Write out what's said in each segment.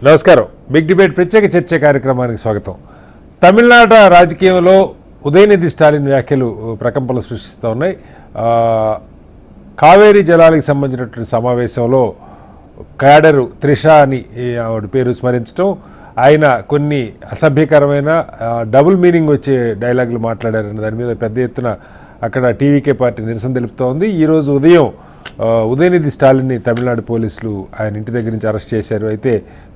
నమస్కారం. Big debate ప్రత్యేక చర్చ కార్యక్రమానికి స్వాగతం. తమిళనాడు రాజకీయంలో ఉదయనిధి స్టాలిన్ వ్యాఖ్యలు ప్రకంపనలు సృష్టిస్తూ ఉన్నాయి. కావేరీ జలాలకు సంబంధించినటువంటి సమావేశంలో క్యాడరు త్రిష అని ఆవిడ పేరు స్మరించడం, ఆయన కొన్ని అసభ్యకరమైన డబుల్ మీనింగ్ వచ్చే డైలాగులు మాట్లాడారన్న దాని మీద పెద్ద ఎత్తున అక్కడ టీవీకే పార్టీ నిరసన తెలుపుతూ ఉంది. ఈరోజు ఉదయం ఉదయనిధి స్టాలిన్ని తమిళనాడు పోలీసులు ఆయన ఇంటి దగ్గర నుంచి అరెస్ట్ చేశారు. అయితే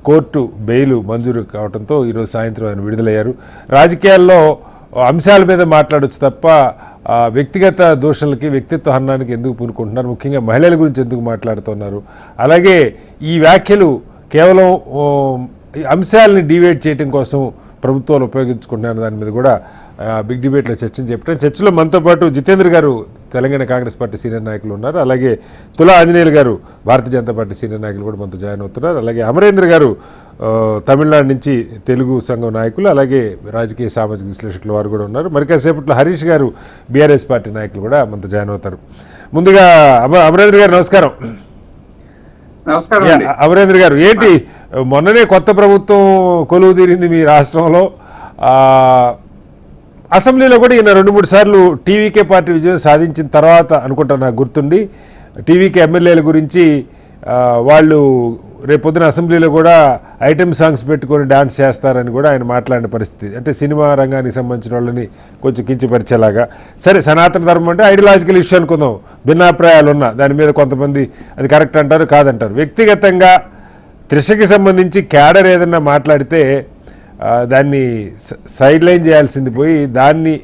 కోర్టు బెయిల్ మంజూరు కావడంతో ఈరోజు సాయంత్రం ఆయన విడుదలయ్యారు. రాజకీయాల్లో అంశాల మీద మాట్లాడవచ్చు తప్ప వ్యక్తిగత దోషాలకి, వ్యక్తిత్వ హననానికి ఎందుకు పూనుకుంటున్నారు, ముఖ్యంగా మహిళల గురించి ఎందుకు మాట్లాడుతున్నారు, అలాగే ఈ వ్యాఖ్యలు కేవలం అంశాలని డివైడ్ చేయడం కోసం ప్రభుత్వాలు ఉపయోగించుకుంటున్నారు దాని మీద కూడా బిగ్ డిబేట్లో చర్చను చెప్పడం. చర్చలో మనతో పాటు జితేంద్ర గారు తెలంగాణ కాంగ్రెస్ పార్టీ సీనియర్ నాయకులు ఉన్నారు. అలాగే తులా ఆంజనేయులు గారు భారతీయ జనతా పార్టీ సీనియర్ నాయకులు కూడా మనతో జాయిన్ అవుతున్నారు. అలాగే అమరేంద్ర గారు తమిళనాడు నుంచి తెలుగు సంఘం నాయకులు, అలాగే రాజకీయ సామాజిక విశ్లేషకులు వారు కూడా ఉన్నారు. మరి కాసేపట్లో హరీష్ గారు బీఆర్ఎస్ పార్టీ నాయకులు కూడా మనతో జాయిన్ అవుతారు. ముందుగా అమరేంద్ర గారు నమస్కారం. అమరేంద్ర గారు, ఏంటి మొన్ననే కొత్త ప్రభుత్వం కొలువు తీరింది మీ రాష్ట్రంలో, అసెంబ్లీలో కూడా ఈయన 2-3 సార్లు టీవీకే పార్టీ విజయం సాధించిన తర్వాత అనుకుంటా నాకు గుర్తుండి టీవీకే ఎమ్మెల్యేల గురించి వాళ్ళు రేపొద్దున అసెంబ్లీలో కూడా ఐటెం సాంగ్స్ పెట్టుకొని డాన్స్ చేస్తారని కూడా ఆయన మాట్లాడిన పరిస్థితి. అంటే సినిమా రంగానికి సంబంధించిన వాళ్ళని కొంచెం కించపరిచేలాగా. సరే, సనాతన ధర్మం అంటే ఐడియాలజికల్ ఇష్యూ అనుకుందాం, భిన్నాభిప్రాయాలు ఉన్నా దాని మీద కొంతమంది అది కరెక్ట్ అంటారు, కాదంటారు. వ్యక్తిగతంగా త్రిషకి సంబంధించి క్యాడర్ ఏదన్నా మాట్లాడితే దాన్ని సైడ్ లైన్ చేయాల్సింది పోయి దాన్ని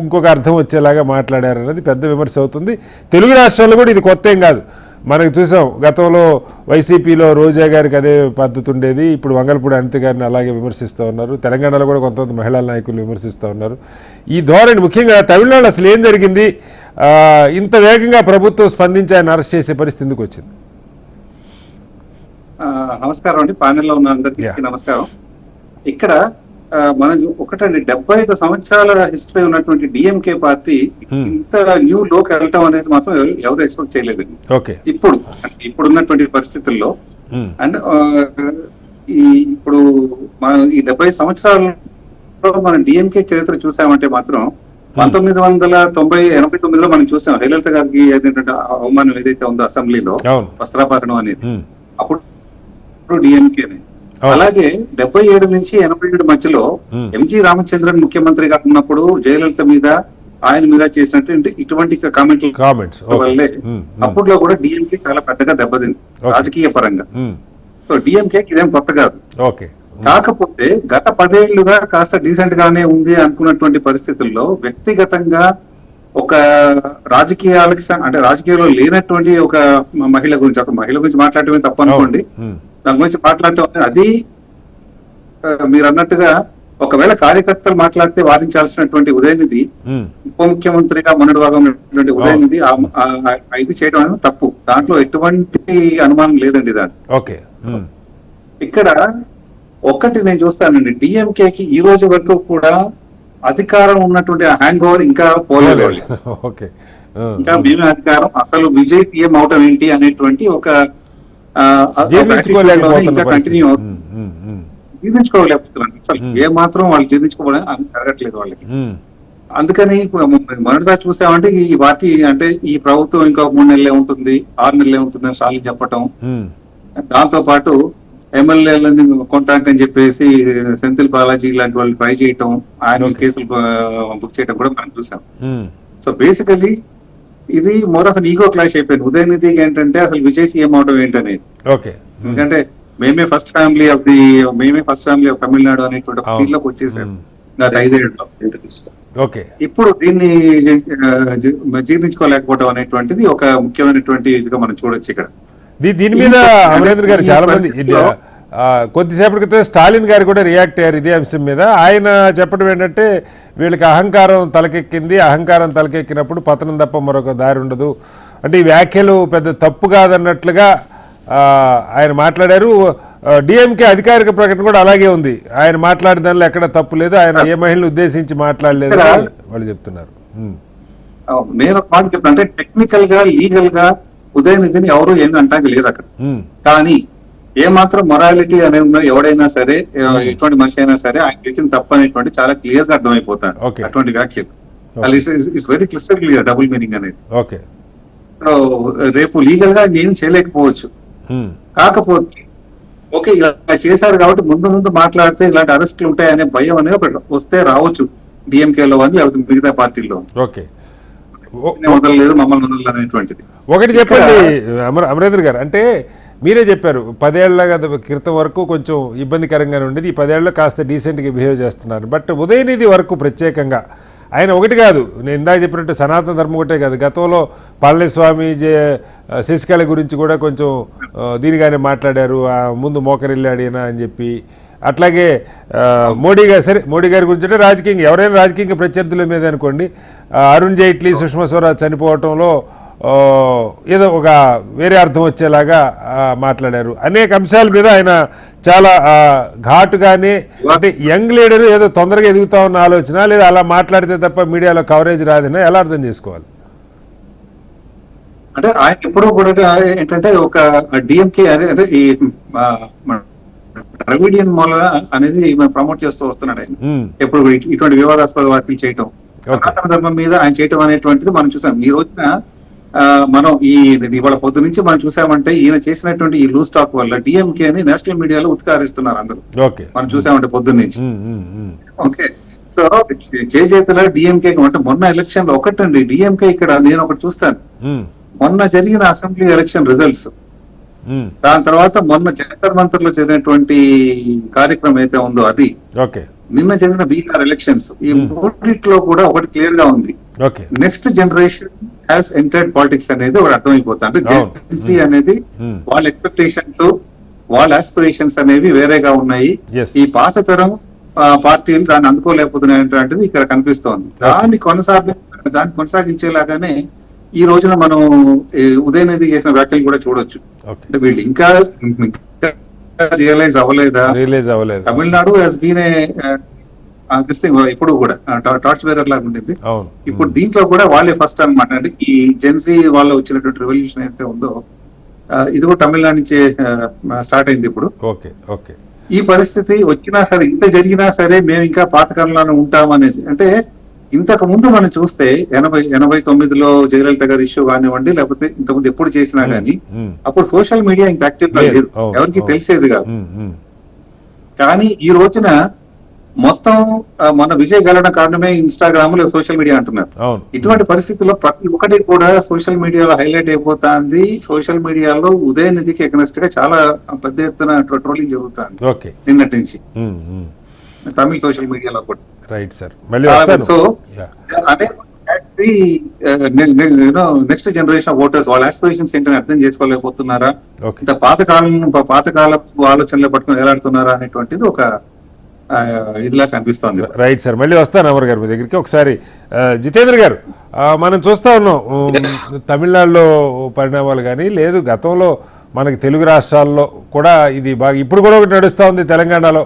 ఇంకొక అర్థం వచ్చేలాగా మాట్లాడారన్నది పెద్ద విమర్శ అవుతుంది. తెలుగు రాష్ట్రాల్లో కూడా ఇది కొత్త ఏం కాదు, మనకు చూసాం. గతంలో వైసీపీలో రోజా గారికి అదే పద్ధతి ఉండేది, ఇప్పుడు వంగలపూడి అనిత గారిని అలాగే విమర్శిస్తూ ఉన్నారు. తెలంగాణలో కూడా కొంతమంది మహిళా నాయకులు విమర్శిస్తూ ఉన్నారు. ఈ ధోరణి ముఖ్యంగా తమిళనాడు అసలు ఏం జరిగింది, ఇంత వేగంగా ప్రభుత్వం స్పందించి ఆయన అరెస్ట్ చేసే పరిస్థితి ఎందుకు వచ్చింది? నమస్కారం అండి, ప్యానెల్లో ఉన్న అందరికీ నమస్కారం. ఇక్కడ మనం ఒకటండి, 75 సంవత్సరాల హిస్టరీ ఉన్నటువంటి డిఎంకే పార్టీ ఇంత న్యూ లోకి వెళ్ళటం అనేది మాత్రం ఎవరు ఎక్స్పెక్ట్ చేయలేదండి. ఇప్పుడున్నటువంటి పరిస్థితుల్లో. అండ్ ఇప్పుడు మనం ఈ 70 సంవత్సరాల్లో మనం డిఎంకే చరిత్ర చూసామంటే మాత్రం 1989-89లో మనం చూసాం జయలలిత గారికి ఏంటంటే అవమానం ఏదైతే ఉందో అసెంబ్లీలో వస్త్రాపహరణం అనేది, అప్పుడు డిఎంకేనే. అలాగే 77 నుంచి 87 మధ్యలో ఎంజి రామచంద్రన్ ముఖ్యమంత్రిగా ఉన్నప్పుడు జయలలిత మీద ఆయన మీద చేసినట్టు ఇటువంటి కామెంట్స్ వల్లే అప్పట్లో కూడా డిఎంకే చాలా పెద్దగా దెబ్బతింది రాజకీయ పరంగా. సో డిఎంకే ఇదేం కొత్త కాదు. కాకపోతే గత 10 ఏళ్లుగా కాస్త డీసెంట్ గానే ఉంది అనుకున్నటువంటి పరిస్థితుల్లో వ్యక్తిగతంగా ఒక రాజకీయాలకి అంటే రాజకీయాల్లో లేనటువంటి ఒక మహిళ గురించి మాట్లాడటమే తప్ప అనుకోండి, దాని గురించి మాట్లాడటం అది మీరు అన్నట్టుగా ఒకవేళ కార్యకర్తలు మాట్లాడితే వారించాల్సినటువంటి ఉదయనిధి, ఉప ముఖ్యమంత్రిగా మొన్నటి భాగం ఉన్నటువంటి ఉదయనిధి ఇది చేయడం అనేది తప్పు. దాంట్లో ఎటువంటి అనుమానం లేదండి. దాంట్లో ఇక్కడ ఒక్కటి నేను చూస్తానండి, డిఎంకేకి ఈ రోజు వరకు కూడా అధికారం ఉన్నటువంటి హ్యాంగ్ ఓవర్ ఇంకా పోలేదు. ఇంకా మేమే అధికారం, అసలు విజయ్ పిఎం అవటం ఏంటి అనేటువంటి ఒక కంటిన్యూ జీర్ణించుకోలేకపోతున్నాను. అసలు ఏ మాత్రం వాళ్ళు జీర్ణించుకోవడం జరగట్లేదు వాళ్ళకి. అందుకని మొదటిగా చూసామంటే ఈ పార్టీ అంటే ఈ ప్రభుత్వం ఇంకా 3 నెలలే ఉంటుంది, 6 నెలలే ఉంటుంది అని స్టాలిన్ చెప్పటం, దాంతో పాటు ఎమ్మెల్యేలని కాంట్రాక్ట్ అని చెప్పేసి సెంథిల్ బాలాజీ లాంటి వాళ్ళు ట్రై చేయటం, ఆయన కేసులు బుక్ చేయడం కూడా మనం చూసాం. సో బేసికలీ ఇది మోర్ ఆఫ్ ఈగో క్లాష్ అయిపోయింది. ఉదయనిధికి ఏంటంటే అసలు విజయ్ సీఎం అవడం ఏంటనేది, ఎందుకంటే మేమే ఫస్ట్ ఫ్యామిలీ ఆఫ్ తమిళనాడు అనేటువంటి ఫీల్ లోకి వచ్చేసారు గత 5 ఏళ్లలో. ఇప్పుడు దీన్ని జీర్ణించుకోలేకపోవడం అనేటువంటిది ఒక ముఖ్యమైనటువంటి ఇదిగా మనం చూడొచ్చు. ఇక్కడ దీని మీద అమరేంద్ర గారు చాలా మంది కొద్దిసేపటి క్రితం స్టాలిన్ గారు కూడా రియాక్ట్ అయ్యారు ఇదే అంశం మీద. ఆయన చెప్పడం ఏంటంటే వీళ్ళకి అహంకారం తలకెక్కినప్పుడు పతనం తప్ప మరొక దారి ఉండదు అంటే ఈ వ్యాఖ్యలు పెద్ద తప్పు కాదన్నట్లుగా ఆయన మాట్లాడారు. డిఎంకే అధికారిక ప్రకటన కూడా అలాగే ఉంది, ఆయన మాట్లాడిన దానిలో ఎక్కడ తప్పు లేదు, ఆయన ఏ మహిళను ఉద్దేశించి మాట్లాడలేదు అని వాళ్ళు చెప్తున్నారు. నేను అంటే టెక్నికల్ గా లీగల్ గా ఉదయనిధిని ఎవరు ఏమి అంటాక లేదు అక్కడ. కానీ ఏ మాత్రం మొరాలిటీ అనే ఎవడైనా సరే, ఎటువంటి మనిషి అయినా సరే ఆయన చేసిన తప్పు అనేటువంటి చాలా క్లియర్ గా అర్థమైపోతారు అటువంటి వ్యాఖ్యలు. It's very cluster clear double meaning అనేది. రేపు లీగల్ గా నేను చేయలేకపోవచ్చు, కాకపోతే ఓకే ఇలా చేశారు కాబట్టి ముందు మాట్లాడితే ఇలాంటి అరెస్టులు ఉంటాయనే భయం అనేది ఒకటి వస్తే రావచ్చు డిఎంకేలో అని, లేకపోతే మిగతా పార్టీల్లో. వదలలేదు మమ్మల్ని వదలలేదు అనేటువంటిది. ఒకటి చెప్పండి అమరేంద్ర గారు, అంటే మీరే చెప్పారు 10 ఏళ్ల క్రితం వరకు కొంచెం ఇబ్బందికరంగానే ఉండేది, ఈ 10 ఏళ్ళలో కాస్త డీసెంట్గా బిహేవ్ చేస్తున్నారు. బట్ ఉదయనిధి వరకు ప్రత్యేకంగా ఆయన ఒకటి కాదు, నేను ఇందాక చెప్పినట్టు సనాతన ధర్మం ఒకటే కాదు, గతంలో పళనిస్వామి శశికళ గురించి కూడా కొంచెం దీనిగానే మాట్లాడారు, ముందు మోకరిల్లాడినా అని చెప్పి. అట్లాగే మోడీ గారి గురించి అంటే రాజకీయంగా ఎవరైనా రాజకీయంగా ప్రత్యర్థుల మీద అనుకోండి, అరుణ్ జైట్లీ సుష్మా స్వరాజ్ చనిపోవటంలో ఏదో ఒక వేరే అర్థం వచ్చేలాగా మాట్లాడారు. అనేక అంశాల మీద ఆయన చాలా ఘాటుగానే, అంటే యంగ్ లీడర్ ఏదో తొందరగా ఎదుగుతా ఉన్న ఆలోచన, లేదా అలా మాట్లాడితే తప్ప మీడియాలో కవరేజ్ రాదని ఎలా అర్థం చేసుకోవాలి? అంటే ఆయన ఎప్పుడూ కూడా ఏంటంటే ఒక డిఎంకే అంటే ఈ ద్రవిడియన్ మూల అనేది ప్రమోట్ చేస్తూ వస్తున్నాడు ఆయన. ఎప్పుడు ఇటువంటి వివాదాస్పద వ్యాఖ్యలు చేయటం, సనాతన ధర్మం మీద ఆయన చేయటం అనేటువంటిది మనం చూసాం. ఈ రోజున మనం ఇవాళ పొద్దు నుంచి మనం చూసామంటే ఈయన చేసినటువంటి ఈ లూజ్ టాక్ వల్ల డిఎంకే అని నేషనల్ మీడియాలో ఉత్కారిస్తున్నారు అందరూ, మనం చూసామంటే పొద్దున్న నుంచి. ఓకే, సో చేతుల డిఎంకే అంటే మొన్న ఎలక్షన్ లో ఒకటండి డిఎంకే ఇక్కడ నేను ఒకటి చూస్తాను, మొన్న జరిగిన అసెంబ్లీ ఎలక్షన్ రిజల్ట్స్, దాని తర్వాత మొన్న జంతర్ మంతర్ లో జరిగినటువంటి కార్యక్రమం అయితే ఉందో అది, నిన్న జరిగిన బీహార్ ఎలక్షన్స్, ఈ మూడిట్లో కూడా ఒకటి క్లియర్ గా ఉంది, next generation has entered politics అనేది ఒకటి అర్థమైపోతుంది. అంటే జెన్సీ అనేది వాళ్ళ ఎక్స్పెక్టేషన్స్ వాళ్ళ ఆస్పిరేషన్స్ అనేవి వేరేగా ఉన్నాయి, ఈ పాత తరం పార్టీలు దాన్ని అందుకోలేకపోతున్నాయి ఇక్కడ కనిపిస్తోంది. దాన్ని కొనసాగించేలాగానే ఈ రోజున మనం ఉదయనిధి చేసిన వ్యాఖ్యలు కూడా చూడొచ్చు. అంటే వీళ్ళు ఇంకా రియలైజ్ అవ్వలేదా, తమిళనాడు హాస్ బీన్ ఇప్పుడు కూడా టార్చ్ బేరర్ లాగా ఉండేది, ఇప్పుడు దీంట్లో కూడా వాళ్ళే ఫస్ట్ అన్నమాట. అంటే ఈ జెన్సీ వాళ్ళు వచ్చినటువంటి రెవల్యూషన్ అయితే ఉందో ఇది కూడా తమిళనాడు నుంచే స్టార్ట్ అయింది ఇప్పుడు. ఈ పరిస్థితి వచ్చినా సరే, ఇంత జరిగినా సరే మేము ఇంకా పాతకాలంలోనే ఉంటామనేది, అంటే ఇంతకు ముందు మనం చూస్తే 89లో జయలలిత గారి ఇష్యూ కానివ్వండి, లేకపోతే ఇంతకుముందు ఎప్పుడు చేసినా గానీ అప్పుడు సోషల్ మీడియా ఇంత యాక్టివ్ గా లేదు, ఎవరికి తెలిసేది కాదు. కానీ ఈ రోజున మొత్తం మన విజయ్ గలన కారణమే ఇన్స్టాగ్రామ్ లో సోషల్ మీడియా అంటున్నారు. ఇటువంటి పరిస్థితుల్లో ప్రతి ఒక్కటి కూడా సోషల్ మీడియాలో హైలైట్ అయిపోతుంది. సోషల్ మీడియాలో ఉదయనిధికి ఎగనెస్ట్ గా చాలా పెద్ద ఎత్తున ట్రోలింగ్ జరుగుతుంది నిన్నటి నుంచి తమిళ సోషల్ మీడియాలో కూడా. Right sir. So next generation voters వాళ్ళ ఆస్పిరేషన్స్ ఏంటని అర్థం చేసుకోలేకపోతున్నారా, ఇంత పాతకాల ఆలోచనలు పట్టుకుని ఎలాడుతున్నారా అనేటువంటిది ఒక ఇదిలా కనిపిస్తోంది. రైట్ సార్, మళ్ళీ వస్తాను అమర్ గారు మీ దగ్గరికి. ఒకసారి జితేంద్ర గారు, మనం చూస్తా ఉన్నాం తమిళనాడులో పరిణామాలు కానీ లేదు, గతంలో మనకి తెలుగు రాష్ట్రాల్లో కూడా ఇది బాగా ఇప్పుడు కూడా ఒకటి నడుస్తూ ఉంది. తెలంగాణలో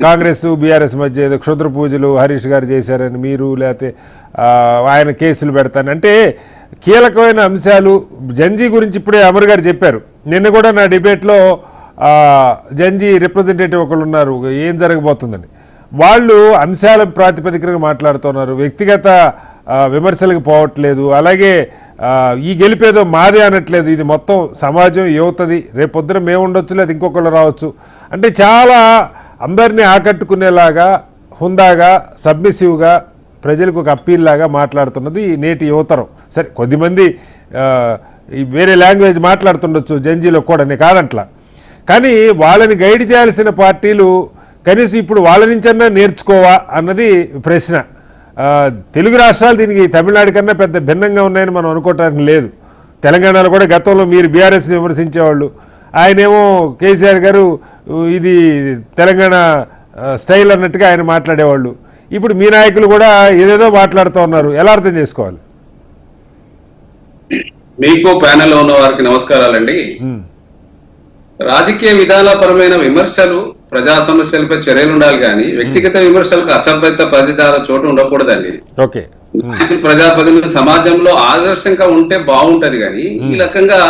కాంగ్రెస్ బీఆర్ఎస్ మధ్య ఏదో క్షుద్ర పూజలు హరీష్ గారు చేశారని మీరు, లేకపోతే ఆయన కేసులు పెడతాను అంటే కీలకమైన అంశాలు. జంజీ గురించి ఇప్పుడే అమర్ గారు చెప్పారు. నిన్న కూడా నా డిబేట్లో జంజీ రిప్రజెంటేటివ్ ఒకళ్ళు ఉన్నారు, ఏం జరగబోతుందని. వాళ్ళు అంశాల ప్రాతిపదికగా మాట్లాడుతున్నారు, వ్యక్తిగత విమర్శలకు పోవట్లేదు. అలాగే ఈ గెలిపేదో మాదే అనట్లేదు, ఇది మొత్తం సమాజం యువతది, రేపొద్దున మేము ఉండొచ్చు, లేదు ఇంకొకళ్ళు రావచ్చు. అంటే చాలా అందరినీ ఆకట్టుకునేలాగా, హుందాగా, సబ్మిసివ్గా, ప్రజలకు ఒక అప్పీల్ లాగా మాట్లాడుతున్నది నేటి యువతరం. సరే, కొద్దిమంది వేరే లాంగ్వేజ్ మాట్లాడుతుండొచ్చు జంజీలో కూడా, నేను కాదంట్లా. కానీ వాళ్ళని గైడ్ చేయాల్సిన పార్టీలు కనీసం ఇప్పుడు వాళ్ళ నుంచన్నా నేర్చుకోవా అన్నది ప్రశ్న. తెలుగు రాష్ట్రాలు దీనికి తమిళనాడు కన్నా పెద్ద భిన్నంగా ఉన్నాయని మనం అనుకోవటానికి లేదు. తెలంగాణలో కూడా గతంలో మీరు బీఆర్ఎస్ని విమర్శించేవాళ్ళు, ఆయనేమో కేసీఆర్ గారు ఇది తెలంగాణ స్టైల్ అన్నట్టుగా ఆయన మాట్లాడేవాళ్ళు. ఇప్పుడు మీ నాయకులు కూడా ఏదేదో మాట్లాడుతూ ఉన్నారు, ఎలా అర్థం చేసుకోవాలి? మీకు ప్యానెల్లో ఉన్న వారికి నమస్కారాలండి. రాజకీయ విధానపరమైన విమర్శలు, ప్రజా సమస్యలపై చర్యలు ఉండాలి కానీ వ్యక్తిగత విమర్శలకు అసభ్యత ప్రజార చోటు ఉండకూడదండి. నాయకులు, ప్రజాప్రతినిధులు సమాజంలో ఆదర్శంగా ఉంటే బాగుంటది కానీ ఈ రకంగా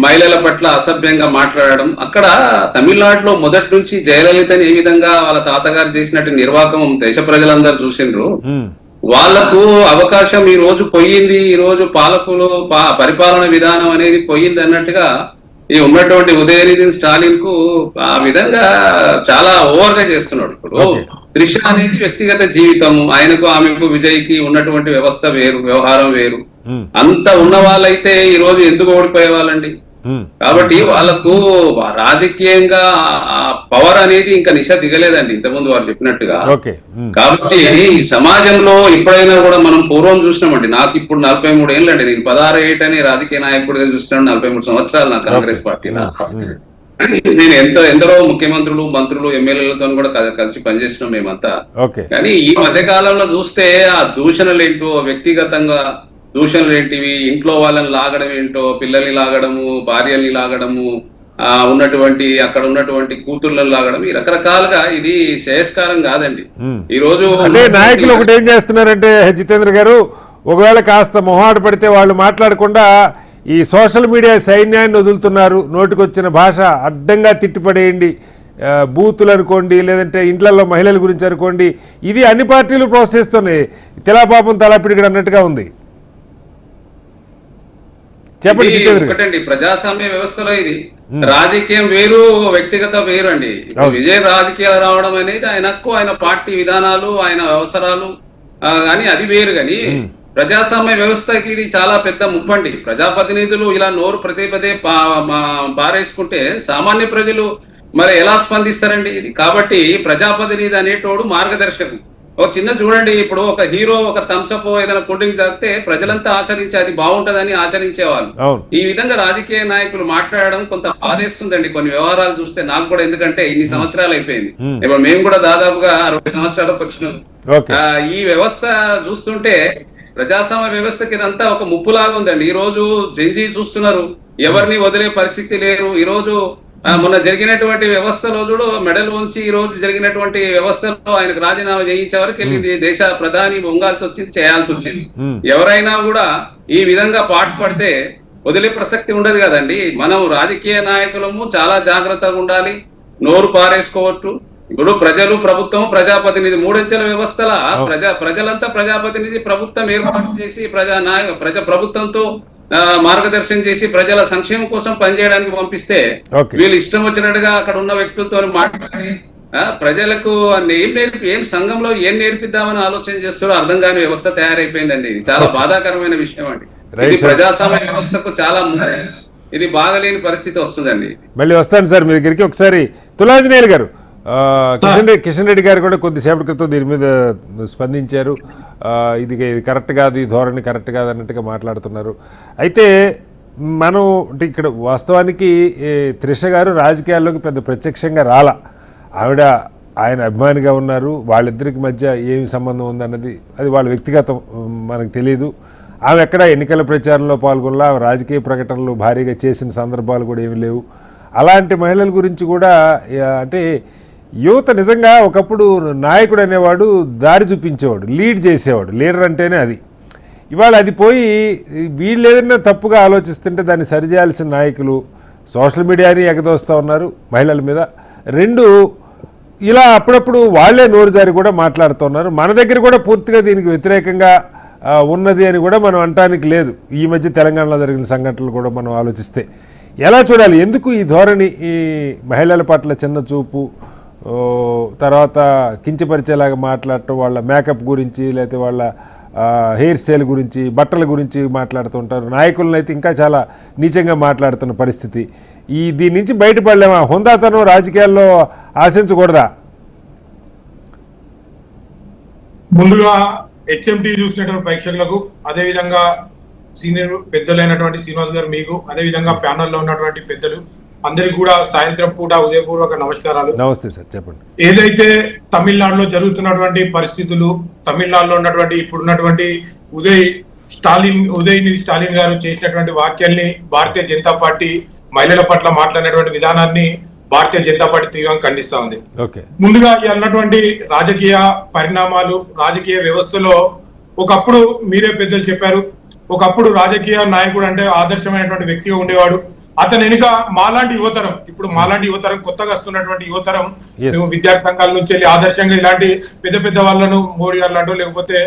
మహిళల పట్ల అసభ్యంగా మాట్లాడడం. అక్కడ తమిళనాడులో మొదటి నుంచి జయలలితని ఏ విధంగా వాళ్ళ తాతగారు చేసినట్టు నిర్వాకం దేశ ప్రజలందరూ చూసిండ్రు. వాళ్లకు అవకాశం ఈ రోజు పోయింది, ఈ రోజు పాలకులు పరిపాలన విధానం అనేది పోయింది అన్నట్టుగా ఈ ఉన్నటువంటి ఉదయనిధి స్టాలిన్ కు ఆ విధంగా చాలా ఓవర్ గా చేస్తున్నాడు. ఇప్పుడు త్రిష అనేది వ్యక్తిగత జీవితం, ఆయనకు ఆమెకు విజయ్కి ఉన్నటువంటి వ్యవస్థ వేరు, వ్యవహారం వేరు. అంత ఉన్న వాళ్ళైతే ఈ రోజు ఎందుకు ఓడిపోయే వాళ్ళండి? కాబట్టి వాళ్ళకు రాజకీయంగా పవర్ అనేది ఇంకా నిష దిగలేదండి, ఇంతకుముందు వాళ్ళు చెప్పినట్టుగా. కాబట్టి సమాజంలో ఎప్పుడైనా కూడా మనం పూర్వం చూసినామండి. నాకు ఇప్పుడు 43 ఏళ్ళు అండి, నేను 16 ఏటని రాజకీయ నాయకుడిగా చూసినాను. 43 సంవత్సరాలు నా కాంగ్రెస్ పార్టీలో. నేను ఎందరో ముఖ్యమంత్రులు, మంత్రులు, ఎమ్మెల్యేలతో కూడా కలిసి పనిచేసినాం మేమంతా. కానీ ఈ మధ్య కాలంలో చూస్తే ఆ దూషణలు ఏంటో, వ్యక్తిగతంగా దూషణలు ఏంటివి, ఇంట్లో వాళ్ళని లాగడం ఏంటో, పిల్లల్ని లాగడము, భార్యల్ని లాగడము, ఉన్నటువంటి అక్కడ ఉన్నటువంటి కూతుర్లను లాగడం, ఈ రకరకాలుగా ఇది శ్రేయస్కారం కాదండి. ఈ రోజు అంటే నాయకులు ఒకటి ఏం చేస్తున్నారంటే జితేంద్ర గారు, ఒకవేళ కాస్త మొహాట పడితే వాళ్ళు మాట్లాడకుండా ఈ సోషల్ మీడియా సైన్యాన్ని వదులుతున్నారు. నోటికొచ్చిన భాష అడ్డంగా తిట్టిపడేయండి, బూతులు అనుకోండి, లేదంటే ఇంట్లలో మహిళల గురించి అనుకోండి, ఇది అన్ని పార్టీలు ప్రోత్సహిస్తున్నాయి. తెలాపాపం తలాపిడిగడు అన్నట్టుగా ఉంది. ఒకటండి, ప్రజాస్వామ్య వ్యవస్థలో ఇది రాజకీయం వేరు, వ్యక్తిగత వేరు అండి. విజయ్ రాజకీయాలు రావడం అనేది ఆయనకు, ఆయన పార్టీ విధానాలు, ఆయన అవసరాలు కానీ అది వేరు. కానీ ప్రజాస్వామ్య వ్యవస్థకి ఇది చాలా పెద్ద ముప్పండి. ప్రజాప్రతినిధులు ఇలా నోరు పదే పారేసుకుంటే సామాన్య ప్రజలు మరి ఎలా స్పందిస్తారండి ఇది? కాబట్టి ప్రజాప్రతినిధి అనేటోడు మార్గదర్శకం. ఒక చిన్న చూడండి, ఇప్పుడు ఒక హీరో ఒక థమ్స్అప్ ఏదైనా కూల్ డ్రింక్ తాగితే ప్రజలంతా ఆచరించి అది బాగుంటదని ఆచరించేవాళ్ళు. ఈ విధంగా రాజకీయ నాయకులు మాట్లాడడం కొంత బాధేస్తుందండి కొన్ని వ్యవహారాలు చూస్తే నాకు కూడా. ఎందుకంటే ఇన్ని సంవత్సరాలు అయిపోయింది, ఇప్పుడు మేము కూడా దాదాపుగా 60 సంవత్సరాలకు వచ్చినాం. ఈ వ్యవస్థ చూస్తుంటే ప్రజాస్వామ్య వ్యవస్థకి ఇదంతా ఒక ముప్పులాగా ఉందండి. ఈ రోజు జంజీ చూస్తున్నారు, ఎవరిని వదిలే పరిస్థితి లేరు. ఈ రోజు మొన్న జరిగినటువంటి వ్యవస్థలో చూడు, మెడల్ ఉంచి ఈ రోజు జరిగినటువంటి వ్యవస్థలో ఆయనకు రాజీనామా చేయించే వరకు వెళ్ళింది. దేశ ప్రధాని వంగాల్సి వచ్చింది, చేయాల్సి వచ్చింది. ఎవరైనా కూడా ఈ విధంగా పాటుపడితే వదిలే ప్రసక్తి ఉండదు కదండి. మనం రాజకీయ నాయకులము చాలా జాగ్రత్తగా ఉండాలి, నోరు పారేసుకోవచ్చు. ఇప్పుడు ప్రజలు, ప్రభుత్వం, ప్రజాప్రతినిధి, మూడంచెల వ్యవస్థల ప్రజలంతా ప్రజాప్రతినిధి, ప్రభుత్వం ఏర్పాటు చేసి ప్రభుత్వంతో మార్గదర్శనం చేసి ప్రజల సంక్షేమం కోసం పనిచేయడానికి పంపిస్తే వీళ్ళు ఇష్టం వచ్చినట్టుగా అక్కడ ఉన్న వ్యక్తులతో మాట్లాడి ప్రజలకు ఏం సంఘంలో ఏం నేర్పిద్దామని ఆలోచన చేస్తారో అర్థం కాని వ్యవస్థ తయారైపోయిందండి. ఇది చాలా బాధాకరమైన విషయం అండి. ఇది ప్రజాస్వామ్య వ్యవస్థకు చాలా ఇది బాగలేని పరిస్థితి వస్తుందండి. మళ్ళీ వస్తాను సార్ మీ దగ్గరికి. ఒకసారి తులాంజనేయులు గారు, కిషన్ రెడ్డి గారు కూడా కొద్దిసేపటి క్రితం దీని మీద స్పందించారు. ఇది కరెక్ట్ కాదు, ఈ ధోరణి కరెక్ట్ కాదు అన్నట్టుగా మాట్లాడుతున్నారు. అయితే మనం ఇక్కడ వాస్తవానికి త్రిష గారు రాజకీయాల్లోకి పెద్ద ప్రత్యక్షంగా రాలా. ఆవిడ ఆయన అభిమానిగా ఉన్నారు. వాళ్ళిద్దరికి మధ్య ఏమి సంబంధం ఉందన్నది అది వాళ్ళ వ్యక్తిగతం, మనకు తెలియదు. ఆమె ఎక్కడ ఎన్నికల ప్రచారంలో పాల్గొనలా, రాజకీయ ప్రకటనలు భారీగా చేసిన సందర్భాలు కూడా ఏమీ లేవు. అలాంటి మహిళల గురించి కూడా అంటే యువత నిజంగా ఒకప్పుడు నాయకుడు అనేవాడు దారి చూపించేవాడు, లీడ్ చేసేవాడు, లీడర్ అంటేనే అది. ఇవాళ అది పోయి వీళ్ళు ఏదైనా తప్పుగా ఆలోచిస్తుంటే దాన్ని సరిచేయాల్సిన నాయకులు సోషల్ మీడియాని ఎగదోస్తూ ఉన్నారు మహిళల మీద. రెండు, ఇలా అప్పుడప్పుడు వాళ్లే నోరు జారి కూడా మాట్లాడుతున్నారు. మన దగ్గర కూడా పూర్తిగా దీనికి వ్యతిరేకంగా ఉన్నది అని కూడా మనం అనటానికి లేదు. ఈ మధ్య తెలంగాణలో జరిగిన సంఘటనలు కూడా మనం ఆలోచిస్తే ఎలా చూడాలి? ఎందుకు ఈ ధోరణి, ఈ మహిళల పట్ల చిన్న చూపు, తర్వాత కించపరిచేలాగా మాట్లాడటం, వాళ్ళ మేకప్ గురించి, లేకపోతే వాళ్ళ హెయిర్ స్టైల్ గురించి, బట్టల గురించి మాట్లాడుతుంటారు. నాయకులను అయితే ఇంకా చాలా నీచంగా మాట్లాడుతున్న పరిస్థితి. దీని నుంచి బయటపడలేమా? హుందాతనం రాజకీయాల్లో ఆశించకూడదా? ముందుగా హెచ్ఎంటీ చూసినటువంటి ప్రేక్షకులకు, అదేవిధంగా సీనియర్ పెద్దలైనటువంటి శ్రీనివాస్ గారు, మీకు, అదేవిధంగా ప్యానల్లో ఉన్నటువంటి పెద్దలు అందరికి కూడా సాయంత్రం పూట ఉదయపూర్వక నమస్కారాలు. నమస్తే సార్, చెప్పండి. ఏదైతే తమిళనాడులో జరుగుతున్నటువంటి పరిస్థితులు, తమిళనాడులో ఉన్నటువంటి ఇప్పుడున్నటువంటి ఉదయనిధి స్టాలిన్ గారు చేసినటువంటి వ్యాఖ్యల్ని భారతీయ జనతా పార్టీ మహిళల పట్ల మాట్లాడినటువంటి విధానాన్ని భారతీయ జనతా పార్టీ తీవ్రంగా ఖండిస్తా ఉంది. ముందుగా అన్నటువంటి రాజకీయ పరిణామాలు, రాజకీయ వ్యవస్థలో ఒకప్పుడు మీరే పెద్దలు చెప్పారు, ఒకప్పుడు రాజకీయ నాయకుడు అంటే ఆదర్శమైనటువంటి వ్యక్తిగా ఉండేవాడు. అతని వెనుక మాలాంటి యువతరం, ఇప్పుడు మాలాంటి యువతరం, కొత్తగా వస్తున్నటువంటి యువతరం, Yes. విద్యార్థి సంఘాల నుంచి వెళ్ళి ఆదర్శంగా ఇలాంటి పెద్ద పెద్ద వాళ్ళను, మోడీ గారు లాంటి లేకపోతే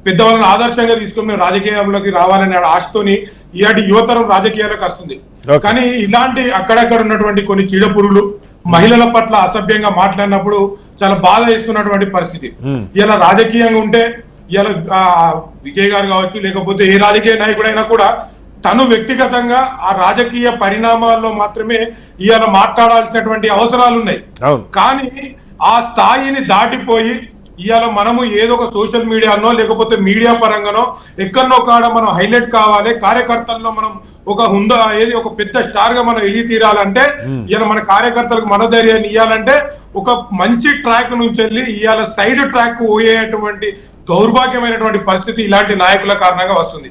పెద్దవాళ్ళని ఆదర్శంగా తీసుకొని మేము రాజకీయాల్లోకి రావాలనే ఆశతోని ఇలాంటి యువతరం రాజకీయాలకు వస్తుంది. Okay. కానీ ఇలాంటి అక్కడక్కడ ఉన్నటువంటి కొన్ని చీడపురుగులు మహిళల పట్ల అసభ్యంగా మాట్లాడినప్పుడు చాలా బాధ ఇస్తున్నటువంటి పరిస్థితి. ఇలా రాజకీయంగా ఉంటే ఇలా విజయ్ గారు కావచ్చు, లేకపోతే ఏ రాజకీయ నాయకుడైనా కూడా తను వ్యక్తిగతంగా ఆ రాజకీయ పరిణామాల్లో మాత్రమే ఇవాళ మాట్లాడాల్సినటువంటి అవసరాలు ఉన్నాయి. కానీ ఆ స్థాయిని దాటిపోయి ఇవాళ మనము ఏదో ఒక సోషల్ మీడియానో లేకపోతే మీడియా పరంగానో ఎక్కడనో కాడ మనం హైలైట్ కావాలి, కార్యకర్తల్లో మనం ఒక హుందా ఏది ఒక పెద్ద స్టార్ గా మనం ఎగిరి తీరాలంటే ఇవాళ మన కార్యకర్తలకు మనోధైర్యాన్ని ఇవ్వాలంటే ఒక మంచి ట్రాక్ నుంచి వెళ్ళి ఇవాళ సైడ్ ట్రాక్ పోయేటువంటి దౌర్భాగ్యమైనటువంటి పరిస్థితి ఇలాంటి నాయకుల కారణంగా వస్తుంది.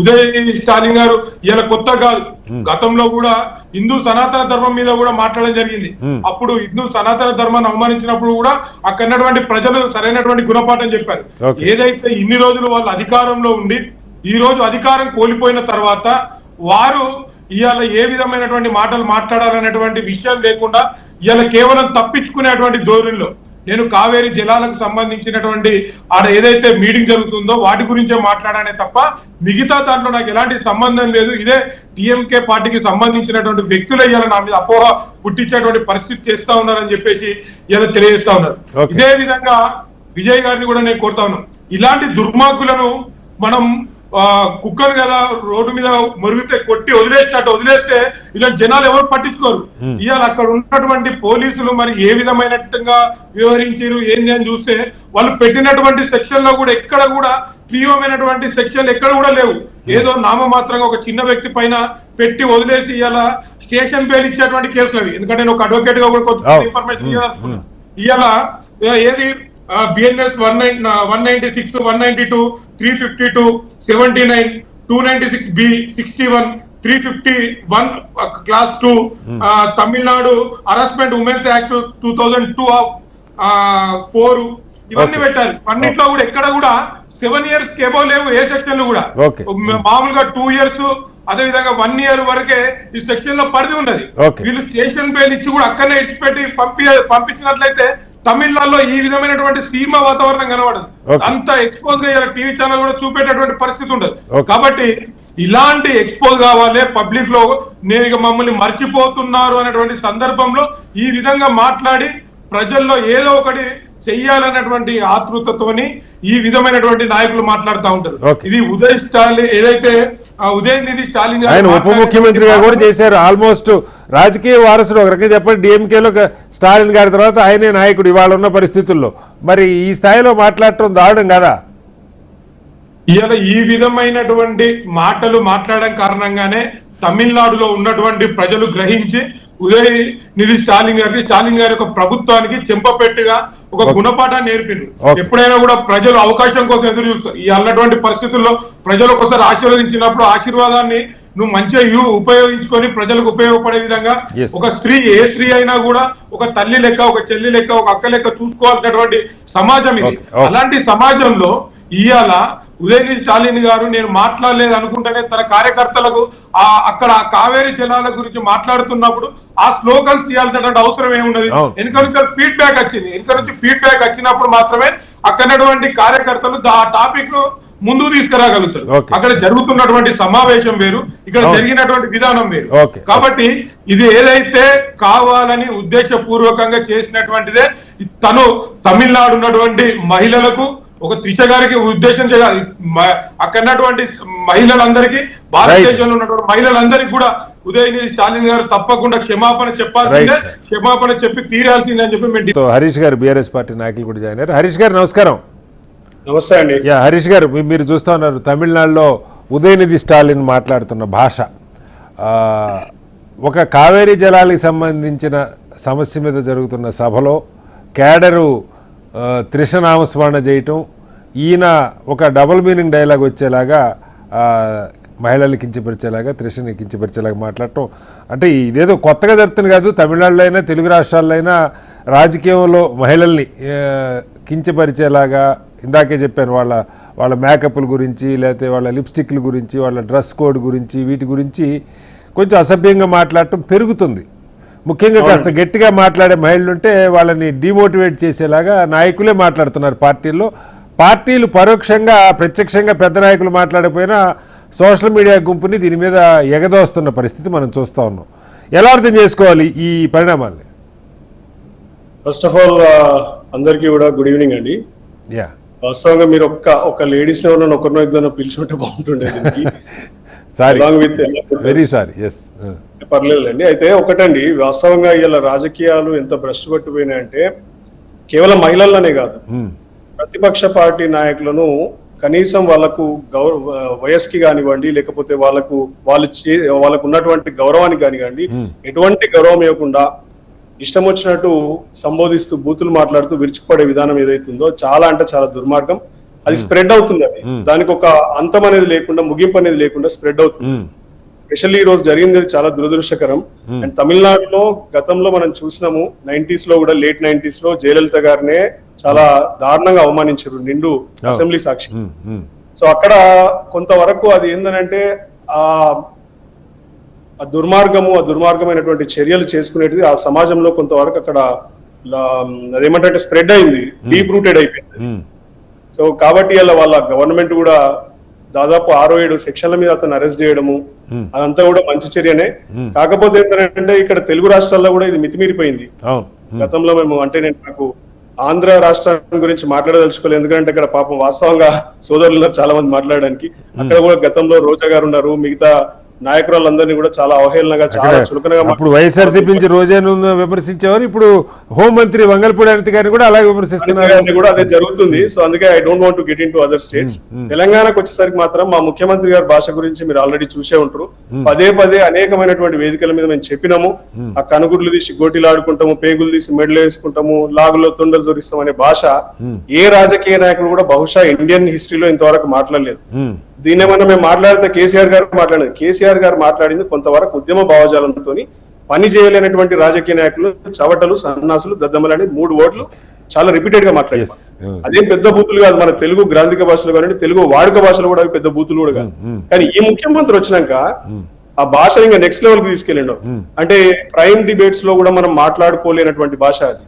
ఉదయ్ స్టాలిన్ గారు ఇలా కొత్త కాదు, గతంలో కూడా హిందూ సనాతన ధర్మం మీద కూడా మాట్లాడడం జరిగింది. అప్పుడు హిందూ సనాతన ధర్మాన్ని అవమానించినప్పుడు కూడా అక్కడటువంటి ప్రజలు సరైనటువంటి గుణపాఠం చెప్పారు. ఏదైతే ఇన్ని రోజులు వాళ్ళు అధికారంలో ఉండి ఈ రోజు అధికారం కోల్పోయిన తర్వాత వారు ఇవాళ ఏ విధమైనటువంటి మాటలు మాట్లాడాలనేటువంటి విషయం లేకుండా ఇవాళ కేవలం తప్పించుకునేటువంటి ధోరణిలో నేను కావేరీ జలాలకు సంబంధించినటువంటి ఆడ ఏదైతే మీటింగ్ జరుగుతుందో వాటి గురించే మాట్లాడానే తప్ప మిగతా దాంట్లో నాకు ఎలాంటి సంబంధం లేదు, ఇదే టీఎంకే పార్టీకి సంబంధించినటువంటి వ్యక్తులు ఇవాళ నా మీద అపోహ పుట్టించేటువంటి పరిస్థితి చేస్తా ఉన్నారని చెప్పేసి ఇవాళ తెలియజేస్తా ఉన్నారు. ఇదే విధంగా విజయ్ గారిని కూడా నేను కోరుతా ఉన్నాను, ఇలాంటి దుర్మార్గులను మనం కుక్కను కదా రోడ్డు మీద మురిగితే కొట్టి వదిలేస్తే ఇలాంటి జనాలు ఎవరు పట్టించుకోరు. ఇవాళ అక్కడ ఉన్నటువంటి పోలీసులు మరి ఏ విధమైనట్టుగా వ్యవహరించారు ఏంది అని చూస్తే వాళ్ళు పెట్టినటువంటి సెక్షన్ లో కూడా ఎక్కడ కూడా తీవ్రమైనటువంటి సెక్షన్ ఎక్కడ కూడా లేవు. ఏదో నామమాత్రంగా ఒక చిన్న వ్యక్తి పైన పెట్టి వదిలేసి ఇవాళ స్టేషన్ బెయిల్ ఇచ్చేటువంటి కేసులు అవి. ఎందుకంటే నేను ఒక అడ్వకేట్ గా కూడా కొంచెం ఇన్ఫర్మేషన్ ఇవ్వాలనుకున్నాను. ఇవాళ ఏది BNS 196, 192, 352, 79, 296B, 61, 351 class 2, Tamil Nadu harassment women's act 2002 of 4 ఇవన్నీ పెట్టారు. అన్నిట్లో కూడా ఎక్కడ కూడా 7 years ఎబో లేవు ఏ సెక్షన్ కూడా. మామూలుగా 2 years అదే విధంగా 1 year వరకే ఈ సెక్షన్ లో పరిధి ఉన్నది. వీళ్ళు స్టేషన్ బెయిల్ ఇచ్చి కూడా అక్కడనే ఇడిచిపెట్టి పంపించినట్లయితే తమిళనాడులో ఈ విధమైనటువంటి సీమ వాతావరణం కనబడదు. అంత ఎక్స్పోజ్ గా ఇలా టీవీ ఛానల్ కూడా చూపేటటువంటి పరిస్థితి ఉండదు. కాబట్టి ఇలాంటి ఎక్స్పోజ్ కావాలి పబ్లిక్ లో, నేను ఇక మమ్మల్ని మర్చిపోతున్నారు అనేటువంటి సందర్భంలో ఈ విధంగా మాట్లాడి ప్రజల్లో ఏదో ఒకటి చెయ్యాలనేటువంటి ఆతృతతోని ఈ విధమైనటువంటి నాయకులు మాట్లాడుతూ ఉంటారు. ఇది ఉదయ్ స్టాలిన్ ఏదైతే ఉదయనిధి స్టాలిన్ ఆయన ఉప ముఖ్యమంత్రిగా కూడా చేశారు. ఆల్మోస్ట్ రాజకీయ వారసుడు ఒక రకంగా చెప్పండి. డిఎంకేలో స్టాలిన్ గారి తర్వాత ఆయనే నాయకుడు ఇవాళ ఉన్న పరిస్థితుల్లో. మరి ఈ స్థాయిలో మాట్లాడటం దారుణం కదా. ఇవాళ ఈ విధమైనటువంటి మాటలు మాట్లాడడం కారణంగానే తమిళనాడులో ఉన్నటువంటి ప్రజలు గ్రహించి ఉదయనిధి స్టాలిన్ గారి యొక్క ప్రభుత్వానికి చెంపపెట్టుగా ఒక గుణపాఠాన్ని నేర్పిండు. ఎప్పుడైనా కూడా ప్రజలు అవకాశం కోసం ఎదురు చూస్తారు. ఈ అన్నటువంటి పరిస్థితుల్లో ప్రజలు ఒకసారి ఆశీర్వదించినప్పుడు ఆశీర్వాదాన్ని నువ్వు మంచిగా ఉపయోగించుకొని ప్రజలకు ఉపయోగపడే విధంగా ఒక స్త్రీ, ఏ స్త్రీ అయినా కూడా ఒక తల్లి లెక్క, ఒక చెల్లి లెక్క, ఒక అక్క లెక్క చూసుకోవాల్సినటువంటి సమాజం ఇది. అలాంటి సమాజంలో ఇవాళ ఉదయనిధి స్టాలిన్ గారు నేను మాట్లాడలేదు అనుకుంటేనే తన కార్యకర్తలకు అక్కడ కావేరీ జలాల గురించి మాట్లాడుతున్నప్పుడు ఆ స్లోగన్స్ ఇవ్వాల్సినటువంటి అవసరం ఏమున్నది? వెనుక నుంచి ఫీడ్బ్యాక్ వచ్చింది. వెనుక నుంచి ఫీడ్బ్యాక్ వచ్చినప్పుడు మాత్రమే అక్కడటువంటి కార్యకర్తలు ఆ టాపిక్ ను ముందుకు తీసుకురాగలుగుతారు. అక్కడ జరుగుతున్నటువంటి సమావేశం వేరు, ఇక్కడ జరిగినటువంటి విధానం వేరు. కాబట్టి ఇది ఏదైతే కావాలని ఉద్దేశపూర్వకంగా చేసినటువంటిదే. తను తమిళనాడు ఉన్నటువంటి మహిళలకు ఒక త్రిష గారికి ఉద్దేశం చేయాలి, అక్కడటువంటి మహిళలందరికీ, భారతదేశంలో ఉన్నటువంటి మహిళలందరికీ కూడా ఉదయనిధి స్టాలిన్ గారు తప్పకుండా క్షమాపణ చెప్పాల్సిందే, క్షమాపణ చెప్పి తీరాల్సిందే అని చెప్పి హరీష్ గారు బీఆర్ఎస్ పార్టీ నాయకులు కూడా జాయిన్ అయ్యారు. హరీష్ గారు నమస్కారం. నమస్తే అండి. హరీష్ గారు, మీరు చూస్తూ ఉన్నారు తమిళనాడులో ఉదయనిధి స్టాలిన్ మాట్లాడుతున్న భాష, ఒక కావేరీ జలాలకు సంబంధించిన సమస్య మీద జరుగుతున్న సభలో క్యాడరు త్రిష నామస్మరణ చేయటం, ఈయన ఒక డబుల్ మీనింగ్ డైలాగ్ వచ్చేలాగా మహిళల్ని కించపరిచేలాగా, త్రిషని కించపరిచేలాగా మాట్లాడటం, అంటే ఇదేదో కొత్తగా జరుగుతుంది కాదు. తమిళనాడులో అయినా తెలుగు రాష్ట్రాల్లో అయినా రాజకీయంలో మహిళల్ని కించపరిచేలాగా, ఇందాకే చెప్పాను, వాళ్ళ మేకప్ల గురించి, లేకపోతే వాళ్ళ లిప్స్టిక్ల గురించి, వాళ్ళ డ్రెస్ కోడ్ గురించి, వీటి గురించి కొంచెం అసభ్యంగా మాట్లాడటం పెరుగుతుంది. ముఖ్యంగా కాస్త గట్టిగా మాట్లాడే మహిళలు ఉంటే వాళ్ళని డిమోటివేట్ చేసేలాగా నాయకులే మాట్లాడుతున్నారు పార్టీల్లో. పార్టీలు పరోక్షంగా ప్రత్యక్షంగా పెద్ద నాయకులు మాట్లాడకపోయినా సోషల్ మీడియా గుంపుని దీని మీద ఎగదోస్తున్న పరిస్థితి మనం చూస్తూ ఉన్నాం. ఎలా అర్థం చేసుకోవాలి ఈ పరిణామాల్ని? ఫస్ట్ ఆఫ్ ఆల్ అందరికీ కూడా గుడ్ ఈవినింగ్ అండి. యా, వాస్తవంగా మీరు ఒక లేడీస్ ఎవరైనా ఒకరినో ఇద్దరు పిలిచుంటే బాగుంటుండేది. Sorry, very sorry. ఎస్, పర్లేదండి. అయితే ఒకటండి, వాస్తవంగా ఇలా రాజకీయాలు ఎంత భ్రష్టు పట్టిపోయినాయంటే కేవలం మహిళలనే కాదు, ప్రతిపక్ష పార్టీ నాయకులను కనీసం వాళ్ళకు వయస్కి కానివ్వండి, లేకపోతే వాళ్ళకు ఉన్నటువంటి గౌరవానికి కానివ్వండి, ఎటువంటి గౌరవం ఇవ్వకుండా ఇష్టం వచ్చినట్టు సంబోధిస్తూ బూతులు మాట్లాడుతూ విరుచుకుపడే విధానం ఏదైతుందో చాలా అంటే చాలా దుర్మార్గం. అది స్ప్రెడ్ అవుతుంది. అది దానికి ఒక అంతం అనేది లేకుండా, ముగింపు అనేది లేకుండా స్ప్రెడ్ అవుతుంది. స్పెషల్లీ ఈ రోజు జరిగింది చాలా దురదృష్టకరం. అండ్ తమిళనాడులో గతంలో మనం చూసినాము, 90s లో కూడా, లేట్ 90s లో జయలలిత గారినే చాలా దారుణంగా అవమానించారు నిండు అసెంబ్లీ సాక్షి. సో అక్కడ కొంతవరకు అది ఏంటంటే ఆ దుర్మార్గమైనటువంటి చర్యలు చేసుకునేది ఆ సమాజంలో కొంతవరకు అక్కడ అదేమంటే స్ప్రెడ్ అయింది, డీప్ రూటెడ్ అయిపోయింది. సో కాబట్టి అలా వాళ్ళ గవర్నమెంట్ కూడా దాదాపు 6-7 సెక్షన్ల మీద అతను అరెస్ట్ చేయడము, అదంతా కూడా మంచి చర్యనే. కాకపోతే ఏంటంటే ఇక్కడ తెలుగు రాష్ట్రాల్లో కూడా ఇది మితిమీరిపోయింది. గతంలో మేము నేను నాకు ఆంధ్ర రాష్ట్రం గురించి మాట్లాడదలుచుకోలేదు, ఎందుకంటే ఇక్కడ పాపం వాస్తవంగా సోదరులు చాలా మంది మాట్లాడడానికి. అక్కడ కూడా గతంలో రోజా గారు ఉన్నారు, మిగతా నాయకురాలందరినీ కూడా చాలా అవహేళనగా, చాలా చులకనగా. అప్పుడు వైఎస్ఆర్సీపీ నుంచి రోజాను విమర్శించేవారు, ఇప్పుడు హోంమంత్రి వంగల్పూడి అనిత గారిని కూడా అలాగే విమర్శిస్తున్నారు. కూడా అదే జరుగుతుంది. సో అందుకే I don't want to get in to other states. తెలంగాణకు వచ్చేసరికి మాత్రం మా ముఖ్యమంత్రి గారి భాష గురించి మీరు ఆల్రెడీ చూసే ఉంటారు. పదే అనేకమైనటువంటి వేదికల మీద మేము చెప్పినాము, ఆ కనుగుడ్లు తీసి గోటీలు ఆడుకుంటాము, పేగులు తీసి మెడలు వేసుకుంటాము, లాగులో తొండలు జోరిస్తాం అనే భాష ఏ రాజకీయ నాయకుడు కూడా బహుశా ఇండియన్ హిస్టరీలో ఇంతవరకు మాట్లాడలేదు. దీన్ని మనం మేము మాట్లాడితే కేసీఆర్ గారు మాట్లాడలేదు. కేసీఆర్ గారు మాట్లాడింది కొంతవరకు ఉద్యమ భావజాలంతో పని చేయలేనటువంటి రాజకీయ నాయకులు, చవటలు, సన్నాసులు, దద్దమ్మలని 3 వర్డ్లు చాలా రిపీటెడ్ గా మాట్లాడారు. అదేం పెద్ద బూతులు కాదు, మన తెలుగు గ్రాంధిక భాషలు కానీ తెలుగు వాడుక భాషలు కూడా పెద్ద బూతులు కూడా కాదు. కానీ ఈ ముఖ్యమంత్రి వచ్చినాక ఆ భాష ఇంకా నెక్స్ట్ లెవెల్ కి తీసుకెళ్ళిండు. అంటే ప్రైమ్ డిబేట్స్ లో కూడా మనం మాట్లాడుకోలేనటువంటి భాష అది.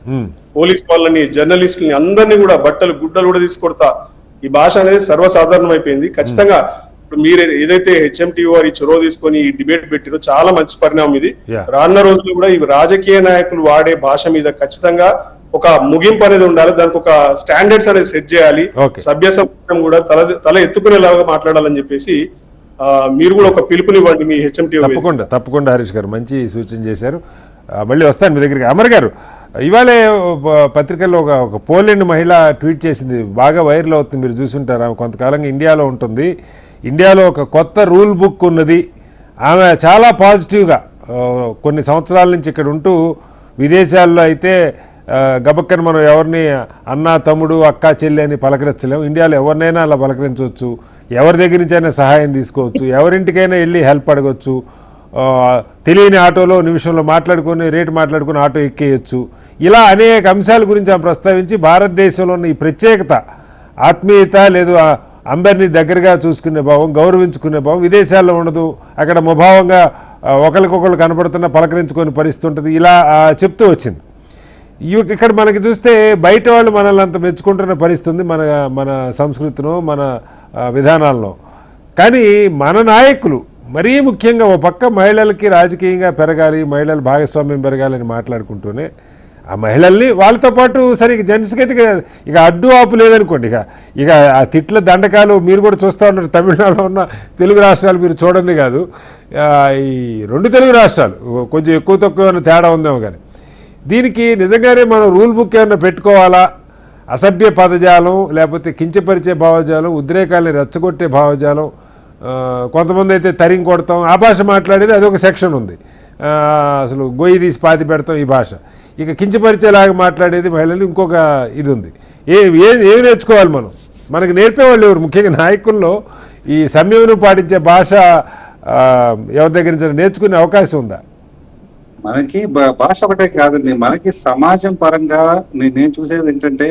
పోలీస్ వాళ్ళని, జర్నలిస్టులని అందరినీ కూడా బట్టలు గుడ్డలు కూడా తీసుకొడతా ఈ భాష అనేది సర్వసాధారణం అయిపోయింది. ఖచ్చితంగా ఇప్పుడు మీరు ఏదైతే హెచ్ఎంటీ వారి చొరవ తీసుకొని ఈ డిబేట్ పెట్టిరో చాలా మంచి పరిణామం ఇది. రానున్న రోజుల్లో కూడా ఈ రాజకీయ నాయకులు వాడే భాష మీద ఖచ్చితంగా ఒక ముగింపు అనేది ఉండాలి, దానికి ఒక స్టాండర్డ్స్ అనేది సెట్ చేయాలి. సభ్య సమాజం కూడా తల ఎత్తుకునేలాగా మాట్లాడాలని చెప్పేసి మీరు కూడా ఒక పిలుపునివ్వండి మీ హెచ్ఎంటీ. తప్పకుండా హరీష్ గారు మంచి సూచన చేశారు. మళ్ళీ వస్తాను మీ దగ్గరికి. అమర్ గారు, ఇవాళే పత్రికల్లో ఒక పోలాండ్ మహిళ ట్వీట్ చేసింది, బాగా వైరల్ అవుతుంది, మీరు చూసుంటారు. ఆమె కొంతకాలంగా ఇండియాలో ఉంటుంది. ఇండియాలో ఒక కొత్త రూల్ బుక్ ఉన్నది. ఆమె చాలా పాజిటివ్గా కొన్ని సంవత్సరాల నుంచి ఇక్కడ ఉంటూ, విదేశాల్లో అయితే గబక్కన మనం ఎవరిని అన్న, తమ్ముడు, అక్క, చెల్లి అని పలకరించలేము. ఇండియాలో ఎవరినైనా అలా పలకరించవచ్చు, ఎవరి దగ్గర నుంచి అయినా సహాయం తీసుకోవచ్చు, ఎవరింటికైనా వెళ్ళి హెల్ప్ అడగవచ్చు, తెలియని ఆటోలో నిమిషంలో రేటు మాట్లాడుకుని ఆటో ఎక్కేయచ్చు. ఇలా అనేక అంశాల గురించి ఆమె ప్రస్తావించి భారతదేశంలో ఉన్న ఈ ప్రత్యేకత, ఆత్మీయత, లేదు అందరినీ దగ్గరగా చూసుకునే భావం, గౌరవించుకునే భావం విదేశాల్లో ఉండదు. అక్కడ ముభావంగా ఒకరికొకరు కనపడుతున్న పలకరించుకొని పరిస్థితి ఉంటుంది. ఇలా చెప్తూ వచ్చింది. ఇక్కడ మనకి చూస్తే బయట వాళ్ళు మనల్ని అంత మెచ్చుకుంటున్న పరిస్థితి ఉంది మన సంస్కృతిలో, మన విధానాల్లో. కానీ మన నాయకులు మరీ ముఖ్యంగా ఓ పక్క మహిళలకి రాజకీయంగా పెరగాలి, మహిళల భాగస్వామ్యం పెరగాలని మాట్లాడుకుంటూనే ఆ మహిళల్ని వాళ్ళతో పాటు సరే జెంట్స్కి అయితే ఇక అడ్డు ఆపు లేదనుకోండి. ఇక ఆ తిట్ల దండకాలు మీరు కూడా చూస్తూ ఉన్నారు. తమిళనాడులో ఉన్న తెలుగు రాష్ట్రాలు మీరు చూడండి కాదు, ఈ 2 తెలుగు రాష్ట్రాలు కొంచెం ఎక్కువ తక్కువ తేడా ఉందేమో. కానీ దీనికి నిజంగానే మనం రూల్ బుక్ ఏమైనా పెట్టుకోవాలా? అసభ్య పదజాలం, లేకపోతే కించపరిచే భావజాలం, ఉద్రేకాలని రెచ్చగొట్టే భావజాలం, కొంతమంది అయితే తరిం కొడతాం, ఆ భాష మాట్లాడేది అదొక సెక్షన్ ఉంది. అసలు గొయ్యి తీసి పాతి పెడతాం ఈ భాష. ఇక కించపరిచేలాగా మాట్లాడేది మహిళలు ఇంకొక ఇది ఉంది. ఏమి నేర్చుకోవాలి మనం? మనకు నేర్పేవాళ్ళు ఎవరు? ముఖ్యంగా నాయకుల్లో ఈ సంయమనం పాటించే భాష ఎవరి దగ్గర నుంచి నేర్చుకునే అవకాశం ఉందా? మనకి భాష ఒకటే కాదండి, మనకి సమాజం పరంగా నేను చూసేది ఏంటంటే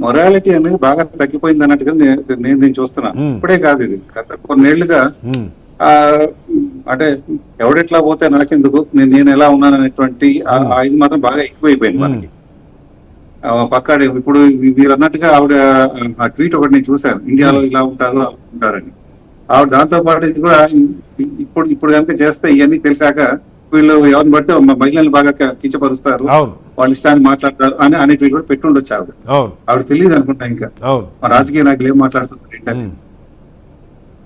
మొరాలిటీ అనేది బాగా తగ్గిపోయింది అన్నట్టుగా నేను దీన్ని చూస్తున్నా. ఇప్పుడే కాదు, ఇది గత కొన్నేళ్లుగా అంటే ఎవడెట్లా పోతే నాకెందుకు, నేను ఎలా ఉన్నాను అనేటువంటి ఆ ఇది మాత్రం బాగా ఎక్కువైపోయింది మనకి. పక్కాడే ఇప్పుడు మీరు అన్నట్టుగా ఆవిడ ఆ ట్వీట్ ఒకటి నేను చూశాను, ఇండియాలో ఇలా ఉంటారు అలా ఉంటారని. ఆవిడ దాంతో పాటు ఇది కూడా ఇప్పుడు కనుక చేస్తే ఇవన్నీ తెలిసాక వీళ్ళు ఎవరిని బట్టి మహిళలను బాగా కించపరుస్తారు, వాళ్ళ ఇష్టాన్ని మాట్లాడతారు అనే ట్వీట్ కూడా పెట్టుండొచ్చు ఆవిడ. ఆవిడ తెలియదు అనుకుంటా ఇంకా రాజకీయ నాయకులు ఏం మాట్లాడుతున్నారు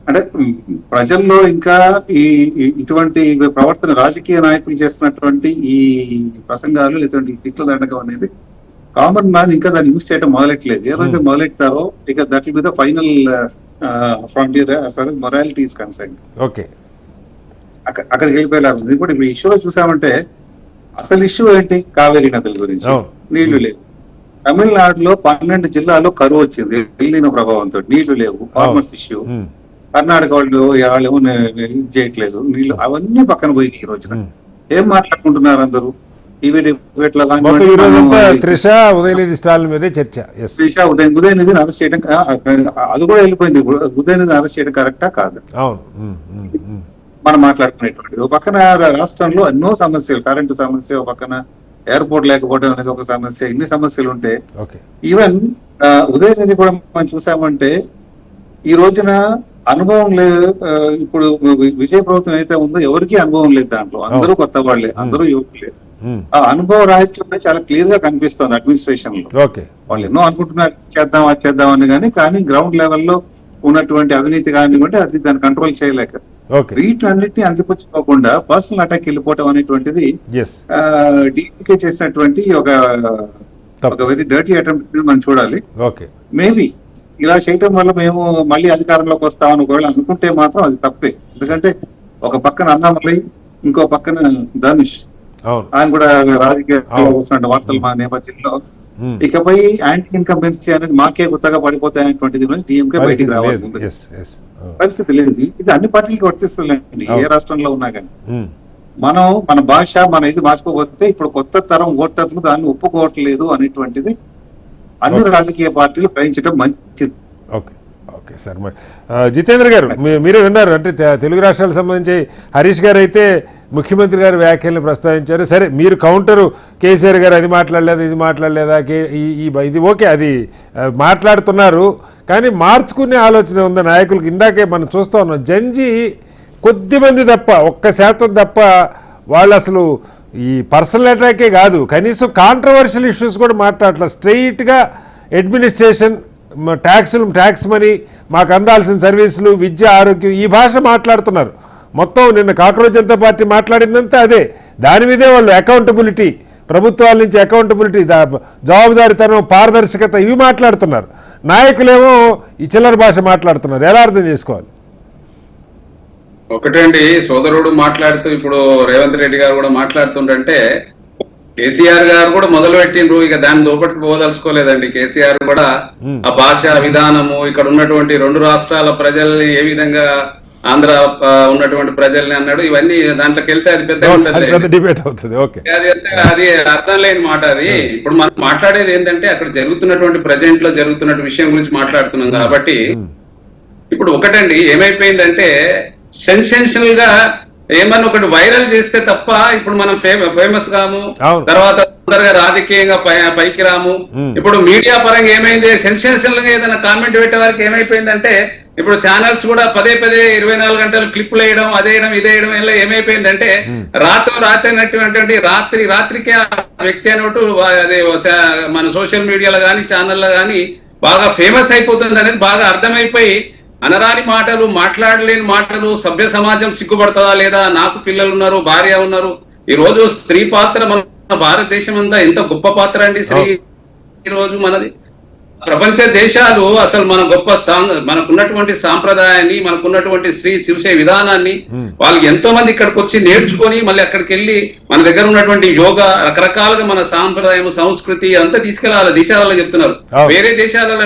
అంటే ప్రజల్లో ఇంకా ఇటువంటి ప్రవర్తన రాజకీయ నాయకులు చేస్తున్నటువంటి ఈ ప్రసంగాలు లేదంటే ఈ తిట్ల దండకం అనేది కామన్ మ్యాన్ ఇంకా దాన్ని యూజ్ చేయడం మొదలెట్టలేదు. ఏ రోజు మొదలెట్టారో ఇక that will be the final frontier as far as morality is concerned. Okay, అక్కడికి వెళ్ళిపోయేలా ఉంది. ఇప్పుడు ఈ ఇష్యూలో చూసామంటే అసలు ఇష్యూ ఏంటి? కావేరీ నదుల గురించి. నీళ్లు లేవు. తమిళనాడులో 12 జిల్లాల్లో కరువు వచ్చింది ఎల్నినో ప్రభావంతో, నీళ్లు లేవు. Farmers issue. కర్ణాటక వాళ్ళేమో ఇది చేయట్లేదు, నీళ్లు అవన్నీ పక్కన పోయి ఈ రోజున ఏం మాట్లాడుకుంటున్నారు అందరూ? టీవీ డిబేట్ల త్రిష ఉదయనిధి స్టాలిన్ మీదే చర్చ. ఉదయనిధిని అరెస్ట్ చేయడం అది కూడా వెళ్ళిపోయింది. ఉదయనిధిని అరెస్ట్ చేయడం కరెక్టా కాదు మనం మాట్లాడుకునేటువంటి. ఒక పక్కన రాష్ట్రంలో ఎన్నో సమస్యలు, కరెంటు సమస్య, ఒక పక్కన ఎయిర్పోర్ట్ లేకపోవడం అనేది ఒక సమస్య, ఇన్ని సమస్యలు ఉంటే ఈవెన్ ఉదయనిధి కూడా మనం చూసామంటే ఈ రోజున అనుభవం లేదు. ఇప్పుడు విజయ ప్రభుత్వం అయితే ఉందో ఎవరికి అనుభవం లేదు దాంట్లో, అందరూ కొత్త వాళ్ళే, అందరూ యువకులే. ఆ అనుభవ రాహిత్యం చాలా క్లియర్ గా కనిపిస్తుంది అడ్మినిస్ట్రేషన్ లో. వాళ్ళు ఎన్నో అనుకుంటున్నారు చేద్దాం అది చేద్దాం అని, కానీ గ్రౌండ్ లెవెల్లో ఉన్నటువంటి అవినీతి కానివ్వండి అది దాన్ని కంట్రోల్ చేయలేక వీటన్నిటిని అందిపుచ్చుకోకుండా పర్సనల్ అటాక్ వెళ్ళిపోవడం అనేటువంటిది డీకే చేసినటువంటి ఒక వెరీ డర్టీ అటెంప్ట్ మనం చూడాలి. మేబీ ఇలా చేయటం వల్ల మేము మళ్ళీ అధికారంలోకి వస్తామని ఒకవేళ అనుకుంటే మాత్రం అది తప్పే. ఎందుకంటే ఒక పక్కన అన్నామలై, ఇంకో పక్కన ధనుష్, ఆయన కూడా రాజకీయాల్లో వస్తున్న వార్తలు మా నేపథ్యంలో ఇకపై యాంటీ ఇన్కంబెన్సీ అనేది మాకే గుత్తగా పడిపోతాయి అనేటువంటిది డిఎంకే బయటికి రావాలి. పరిస్థితి లేదు. ఇది అన్ని పార్టీలకి వర్తిస్తుందండి, ఏ రాష్ట్రంలో ఉన్నా కానీ. మనం మన భాష మన ఇది మార్చుకోకపోతే ఇప్పుడు కొత్త తరం ఓటర్లు దాన్ని ఒప్పుకోవట్లేదు అనేటువంటిది అన్ని రాజకీయ పార్టీలు గ్రహించడం మంచిది. ఓకే సార్, మరి జితేంద్ర గారు మీరే విన్నారు, అంటే తెలుగు రాష్ట్రాలకు సంబంధించి హరీష్ గారు అయితే ముఖ్యమంత్రి గారి వ్యాఖ్యలను ప్రస్తావించారు. సరే, మీరు కౌంటరు కేసీఆర్ గారు అది మాట్లాడలేదు ఇది మాట్లాడలేదా, ఇది ఓకే, అది మాట్లాడుతున్నారు, కానీ మార్చుకునే ఆలోచన ఉంది నాయకులకు. ఇందాకే మనం చూస్తూ ఉన్నాం, జంజీ కొద్దిమంది తప్ప 1% తప్ప వాళ్ళు అసలు ఈ పర్సనల్ అటాకే కాదు, కనీసం కాంట్రవర్షియల్ ఇష్యూస్ కూడా మాట్లాడట్లేదు. స్ట్రెయిట్గా అడ్మినిస్ట్రేషన్, ట్యాక్స్ మనీ, మాకు అందాల్సిన సర్వీసులు, విద్య, ఆరోగ్యం, ఈ భాష మాట్లాడుతున్నారు. మొత్తం నిన్న కాక్రోచ్ జనతా పార్టీ మాట్లాడిందంతా అదే. దాని మీదే వాళ్ళు అకౌంటబిలిటీ, ప్రభుత్వాల నుంచి అకౌంటబిలిటీ, జవాబుదారీతనం, పారదర్శకత ఇవి మాట్లాడుతున్నారు. నాయకులేమో ఈ చిల్లర భాష మాట్లాడుతున్నారు. ఎలా అర్థం చేసుకోవాలి? ఒకటండి, సోదరుడు మాట్లాడుతూ ఇప్పుడు రేవంత్ రెడ్డి గారు కూడా మాట్లాడుతుంటే కేసీఆర్ గారు కూడా మొదలు పెట్టిండ్రు, ఇక దాన్ని లోపలికి పోదలుచుకోలేదండి. కేసీఆర్ కూడా ఆ భాష విధానము, ఇక్కడ ఉన్నటువంటి 2 రాష్ట్రాల ప్రజల్ని ఏ విధంగా ఆంధ్ర ఉన్నటువంటి ప్రజల్ని అన్నాడు, ఇవన్నీ దాంట్లోకి వెళ్తే అది పెద్ద డిబేట్ అవుతుంది. అది అర్థం లేని మాట. అది ఇప్పుడు మనం మాట్లాడేది ఏంటంటే అక్కడ జరుగుతున్నటువంటి ప్రజెంట్ లో జరుగుతున్న విషయం గురించి మాట్లాడుతున్నాం కాబట్టి ఇప్పుడు ఒకటండి ఏమైపోయిందంటే సెన్సేషనల్ గా ఏమన్నా ఒకటి వైరల్ చేస్తే తప్ప ఇప్పుడు మనం ఫేమస్ కాము, తర్వాత తొందరగా రాజకీయంగా పైకి రాము. ఇప్పుడు మీడియా పరంగా ఏమైంది, సెన్సేషనల్ గా ఏదైనా కామెంట్ పెట్టే వారికి ఏమైపోయిందంటే ఇప్పుడు ఛానల్స్ కూడా పదే 24 గంటలు క్లిప్లు వేయడం, అదేయడం ఇదేయడం వల్ల ఏమైపోయిందంటే రాత్రి రాత్రికే ఆ వ్యక్తి అన్నట్టు అదే మన సోషల్ మీడియాలో కానీ ఛానల్లో కానీ బాగా ఫేమస్ అయిపోతుంది అనేది బాగా అర్థమైపోయి అనరాని మాటలు, మాట్లాడలేని మాటలు, సభ్య సమాజం సిగ్గుపడుతుందా లేదా, నాకు పిల్లలు ఉన్నారు, భార్య ఉన్నారు. ఈ రోజు స్త్రీ పాత్ర మన భారతదేశం అంతా ఎంత గొప్ప పాత్ర అండి స్త్రీ. ఈ రోజు మనది ప్రపంచ దేశాలు అసలు మన గొప్ప మనకున్నటువంటి సాంప్రదాయాన్ని, మనకున్నటువంటి స్త్రీ చూసే విధానాన్ని వాళ్ళు ఎంతో మంది ఇక్కడికి వచ్చి నేర్చుకొని మళ్ళీ అక్కడికి వెళ్ళి మన దగ్గర ఉన్నటువంటి యోగా రకరకాలుగా మన సాంప్రదాయం, సంస్కృతి అంతా తీసుకెళ్ళాలి దేశాలలో చెప్తున్నారు. వేరే దేశాలలో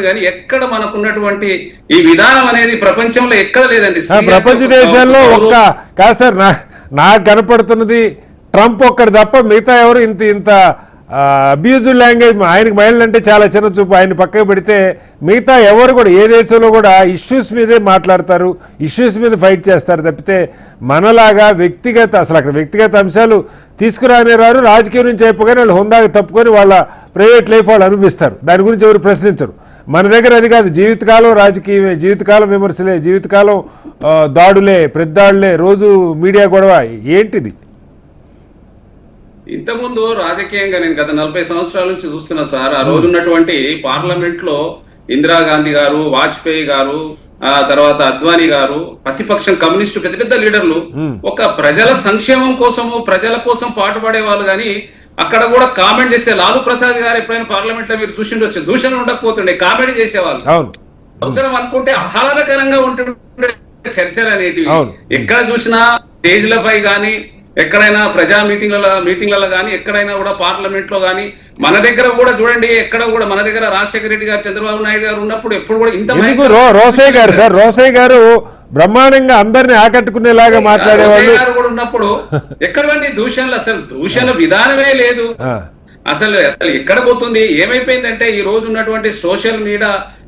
కానీ ఎక్కడ మనకున్నటువంటి ఈ విధానం అనేది ప్రపంచంలో ఎక్కడ లేదండి. ప్రపంచ దేశాల్లో కాదు సార్, నాకు కనపడుతున్నది ట్రంప్ ఒక్కడు తప్ప మిగతా ఎవరు ఇంత అబ్యూజివ్ లాంగ్వేజ్, ఆయనకి మహిళలు అంటే చాలా చిన్న చూపు, ఆయన పక్కకు పెడితే మిగతా ఎవరు కూడా ఏ దేశంలో కూడా ఇష్యూస్ మీదే మాట్లాడతారు, ఇష్యూస్ మీద ఫైట్ చేస్తారు తప్పితే మనలాగా వ్యక్తిగత, అసలు అక్కడ వ్యక్తిగత అంశాలు తీసుకురానే రారు. రాజకీయం నుంచి అయిపోగానే వాళ్ళు హుందాగా తప్పుకొని వాళ్ళ ప్రైవేట్ లైఫ్ వాళ్ళు అనిపిస్తారు, దాని గురించి ఎవరు ప్రశ్నించరు. మన దగ్గర అది కాదు, జీవితకాలం రాజకీయమే, జీవితకాలం విమర్శలే, జీవితకాలం దాడులే, ప్రతిదాడులే, రోజు మీడియా గొడవ. ఏంటిది? ఇంతకుముందు రాజకీయంగా నేను గత 40 సంవత్సరాల నుంచి చూస్తున్నా సార్. ఆ రోజు ఉన్నటువంటి పార్లమెంట్ లో ఇందిరాగాంధీ గారు, వాజ్పేయి గారు, ఆ తర్వాత అద్వానీ గారు, ప్రతిపక్షం కమ్యూనిస్టు పెద్ద పెద్ద లీడర్లు ఒక ప్రజల సంక్షేమం కోసము, ప్రజల కోసం పాటుపడే వాళ్ళు. కానీ అక్కడ కూడా కామెంట్ చేసే లాలూ ప్రసాద్ గారు ఎప్పుడైనా పార్లమెంట్ లో మీరు చూసిండొచ్చు, దూషణ ఉండకపోతుండే, కామెంట్ చేసేవాళ్ళు. అవసరం అనుకుంటే ఆహ్లాదకరంగా ఉంటుండే చర్చలు అనేటివి. ఎక్కడ చూసినా స్టేజ్లపై కానీ, ఎక్కడైనా ప్రజా మీటింగ్లలో కానీ, ఎక్కడైనా కూడా పార్లమెంట్ లో కానీ, మన దగ్గర కూడా చూడండి, ఎక్కడ కూడా మన దగ్గర రాజశేఖర రెడ్డి గారు, చంద్రబాబు నాయుడు గారు ఉన్నప్పుడు ఎప్పుడు కూడా ఇంత రోసయ్య గారు సార్, రోసయ్య గారు బ్రహ్మాండంగా అందరినీ ఆకట్టుకునేలాగా మాట్లాడేవాళ్ళు కూడా ఉన్నప్పుడు ఎక్కడండి దూషణలు, అసలు దూషణ విధానమే లేదు. అసలు ఎక్కడ పోతుంది? ఏమైపోయిందంటే ఈ రోజు ఉన్నటువంటి సోషల్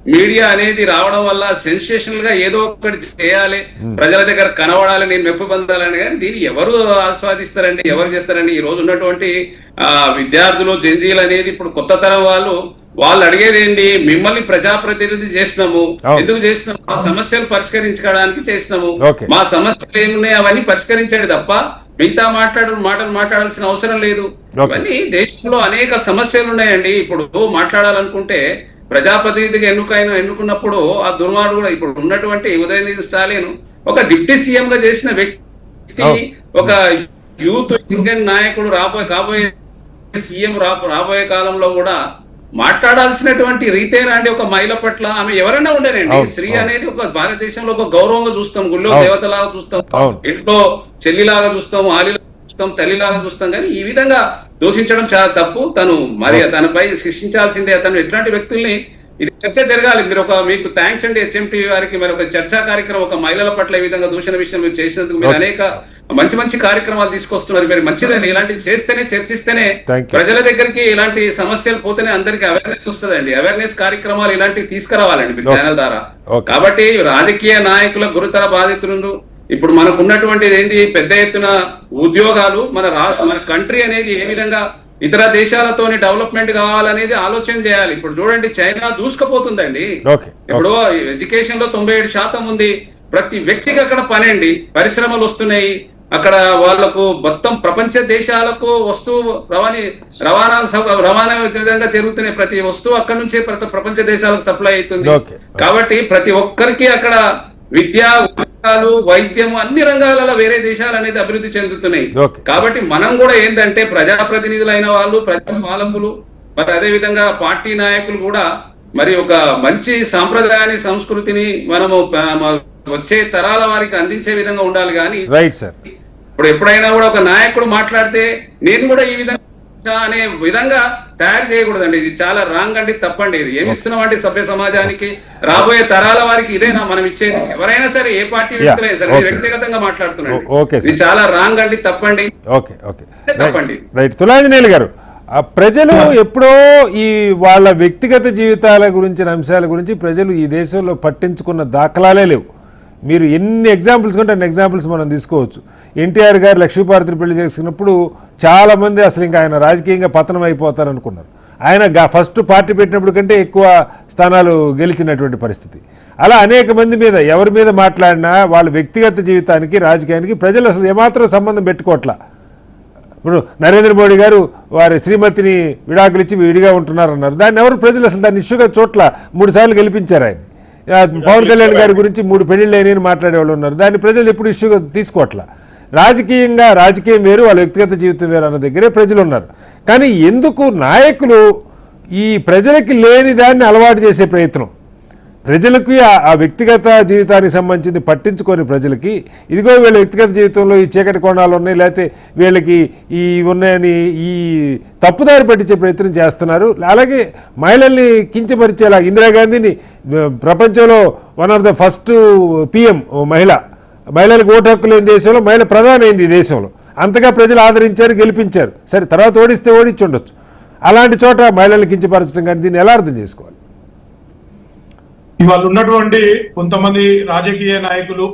మీడియా అనేది రావడం వల్ల సెన్సేషనల్ గా ఏదో ఒకటి చేయాలి, ప్రజల దగ్గర కనబడాలి, నేను మెప్పు పొందాలని. కానీ దీన్ని ఎవరు ఆస్వాదిస్తారండి, ఎవరు చేస్తారండి? ఈ రోజు ఉన్నటువంటి విద్యార్థులు, జంజీలు అనేది ఇప్పుడు కొత్త తరం వాళ్ళు అడిగేది ఏంటి? మిమ్మల్ని ప్రజాప్రతినిధి చేసినాము, ఎందుకు చేసినాము? మా సమస్యలు పరిష్కరించుకోవడానికి చేసినాము, మా సమస్యలు ఏమున్నాయి అవన్నీ పరిష్కరించాడు తప్ప మిగతా మాటలు మాట్లాడాల్సిన అవసరం లేదు. ఇవన్నీ దేశంలో అనేక సమస్యలు ఉన్నాయండి. ఇప్పుడు మాట్లాడాలనుకుంటే ప్రజాప్రతినిధిగా ఎన్నుకున్నప్పుడు ఆ దుర్మార్గుడు కూడా ఇప్పుడు ఉన్నటువంటి ఉదయనిధి స్టాలిన్ ఒక డిప్యూటీ సీఎం గా చేసిన వ్యక్తి, ఒక యూత్ ఇండియన్ నాయకుడు, కాబోయే సీఎం రాబోయే కాలంలో కూడా మాట్లాడాల్సినటువంటి రీతేనా అండి? ఒక మహిళ పట్ల ఆమె ఎవరైనా ఉండేనండి, స్త్రీ అనేది ఒక భారతదేశంలో ఒక గౌరవంగా చూస్తాం, గుళ్ళో దేవతలాగా చూస్తాం, ఇంట్లో చెల్లిలాగా చూస్తాం, ఆలిలాగా చూస్తాం, తల్లిలాగా చూస్తాం. కానీ ఈ విధంగా దూషించడం చాలా తప్పు. తను మరి తనపై శిక్షించాల్సిందే. తను ఎట్లాంటి వ్యక్తుల్ని, ఇది చర్చ జరగాలి. మీరు మీకు థ్యాంక్స్ అండి హెచ్ఎంటీ వారికి. మరి ఒక చర్చా కార్యక్రమం ఒక మహిళల పట్ల ఈ విధంగా దూషణ విషయం మీరు చేసినందుకు మీరు అనేక మంచి కార్యక్రమాలు తీసుకొస్తున్నారు. మీరు మంచిదండి, ఇలాంటివి చేస్తేనే, చర్చిస్తేనే ప్రజల దగ్గరికి ఇలాంటి సమస్యలు పోతేనే అందరికి అవేర్నెస్ వస్తుందండి. అవేర్నెస్ కార్యక్రమాలు ఇలాంటివి తీసుకురావాలండి మీ ఛానల్ ద్వారా. కాబట్టి రాజకీయ నాయకుల గురుతర బాధితులు ఇప్పుడు మనకు ఉన్నటువంటిది ఏంటి? పెద్ద ఎత్తున ఉద్యోగాలు, మన కంట్రీ అనేది ఏ విధంగా ఇతర దేశాలతోని డెవలప్మెంట్ కావాలనేది ఆలోచన చేయాలి. ఇప్పుడు చూడండి, చైనా దూసుకుపోతుందండి. ఇప్పుడు ఎడ్యుకేషన్ లో 97% ఉంది. ప్రతి వ్యక్తికి అక్కడ పని అండి, పరిశ్రమలు వస్తున్నాయి. అక్కడ వాళ్లకు మొత్తం ప్రపంచ దేశాలకు వస్తువు రవాణా విధంగా జరుగుతున్నాయి. ప్రతి వస్తువు అక్కడ నుంచే ప్రపంచ దేశాలకు సప్లై అవుతుంది. కాబట్టి ప్రతి ఒక్కరికి అక్కడ విద్య, ఉద్యోగాలు, వైద్యం, అన్ని రంగాలలో వేరే దేశాలు అనేది అభివృద్ధి చెందుతున్నాయి. కాబట్టి మనం కూడా ఏంటంటే ప్రజాప్రతినిధులైన వాళ్ళు, ప్రజాపాలకులు, మరి అదే విధంగా పార్టీ నాయకులు కూడా మరి ఒక మంచి సాంప్రదాయాన్ని, సంస్కృతిని మనము వచ్చే తరాల వారికి అందించే విధంగా ఉండాలి. కానీ ఇప్పుడు ఎప్పుడైనా కూడా ఒక నాయకుడు మాట్లాడితే నేను కూడా ఈ విధంగా అనే విధంగా తయారు చేయకూడదండి. ఇది చాలా రాంగ్ అండి, తప్పండి. ఇది ఏమి ఇస్తున్నాం అంటే సభ్య సమాజానికి, రాబోయే తరాల వారికి ఇదేనా మనం ఇచ్చేది? ఎవరైనా సరే, ఏ పార్టీ వ్యక్తులైనా సరే, వ్యక్తిగతంగా మాట్లాడుతున్నాడు, ఇది చాలా రాంగ్ అండి, తప్పండి, తప్పండి. రైట్. తులాంజనేయులు గారు, ప్రజలు ఎప్పుడో ఈ వాళ్ళ వ్యక్తిగత జీవితాల గురించిన అంశాల గురించి ప్రజలు ఈ దేశంలో పట్టించుకున్న దాఖలాలే లేవు. మీరు ఎన్ని ఎగ్జాంపుల్స్ కంటే అన్ని ఎగ్జాంపుల్స్ మనం తీసుకోవచ్చు. ఎన్టీఆర్ గారు లక్ష్మీపార్వతిని పెళ్లి చేసుకున్నప్పుడు చాలామంది అసలు ఇంకా ఆయన రాజకీయంగా పతనం అయిపోతారనుకున్నారు. ఆయన ఫస్ట్ పార్టీ పెట్టినప్పుడు కంటే ఎక్కువ స్థానాలు గెలిచినటువంటి పరిస్థితి. అలా అనేక మంది మీద, ఎవరి మీద మాట్లాడినా వాళ్ళ వ్యక్తిగత జీవితానికి, రాజకీయానికి ప్రజలు అసలు ఏమాత్రం సంబంధం పెట్టుకోవట్లా. ఇప్పుడు నరేంద్ర మోడీ గారు వారి శ్రీమతిని విడాకులు ఇచ్చి విడిగా ఉంటున్నారన్నారు. దాన్ని ఎవరు ప్రజలు అసలు దాన్ని ఇష్యూగా చోట్ల 3 సార్లు గెలిపించారు ఆయన. పవన్ కళ్యాణ్ గారి గురించి 3 పెళ్లిళ్ళు అయినాయని మాట్లాడేవాళ్ళు ఉన్నారు. దాన్ని ప్రజలు ఎప్పుడు ఇష్యూగా తీసుకోవట్లా. రాజకీయం వేరు, వాళ్ళ వ్యక్తిగత జీవితం వేరు అన్న దగ్గరే ప్రజలు ఉన్నారు. కానీ ఎందుకు నాయకులు ఈ ప్రజలకి లేని దాన్ని అలవాటు చేసే ప్రయత్నం, ప్రజలకి ఆ వ్యక్తిగత జీవితానికి సంబంధించింది పట్టించుకొని ప్రజలకి, ఇదిగో వీళ్ళ వ్యక్తిగత జీవితంలో ఈ చీకటి కోణాలు ఉన్నాయి, లేకపోతే వీళ్ళకి ఈ ఉన్నాయని ఈ తప్పుదారి పట్టించే ప్రయత్నం చేస్తున్నారు. అలాగే మహిళల్ని కించపరిచేలా, ఇందిరాగాంధీని ప్రపంచంలో one of the first PM మహిళలకు ఓటు హక్కు లేని దేశంలో మహిళ ప్రధాని అయింది ఈ దేశంలో. అంతగా ప్రజలు ఆదరించారు, గెలిపించారు. సరే, తర్వాత ఓడిస్తే ఓడించి ఉండొచ్చు. అలాంటి చోట మహిళలు కించపరచడం కానీ దీన్ని ఎలా అర్థం చేసుకోవాలి? ఇవాళ ఉన్నటువంటి కొంతమంది రాజకీయ నాయకులు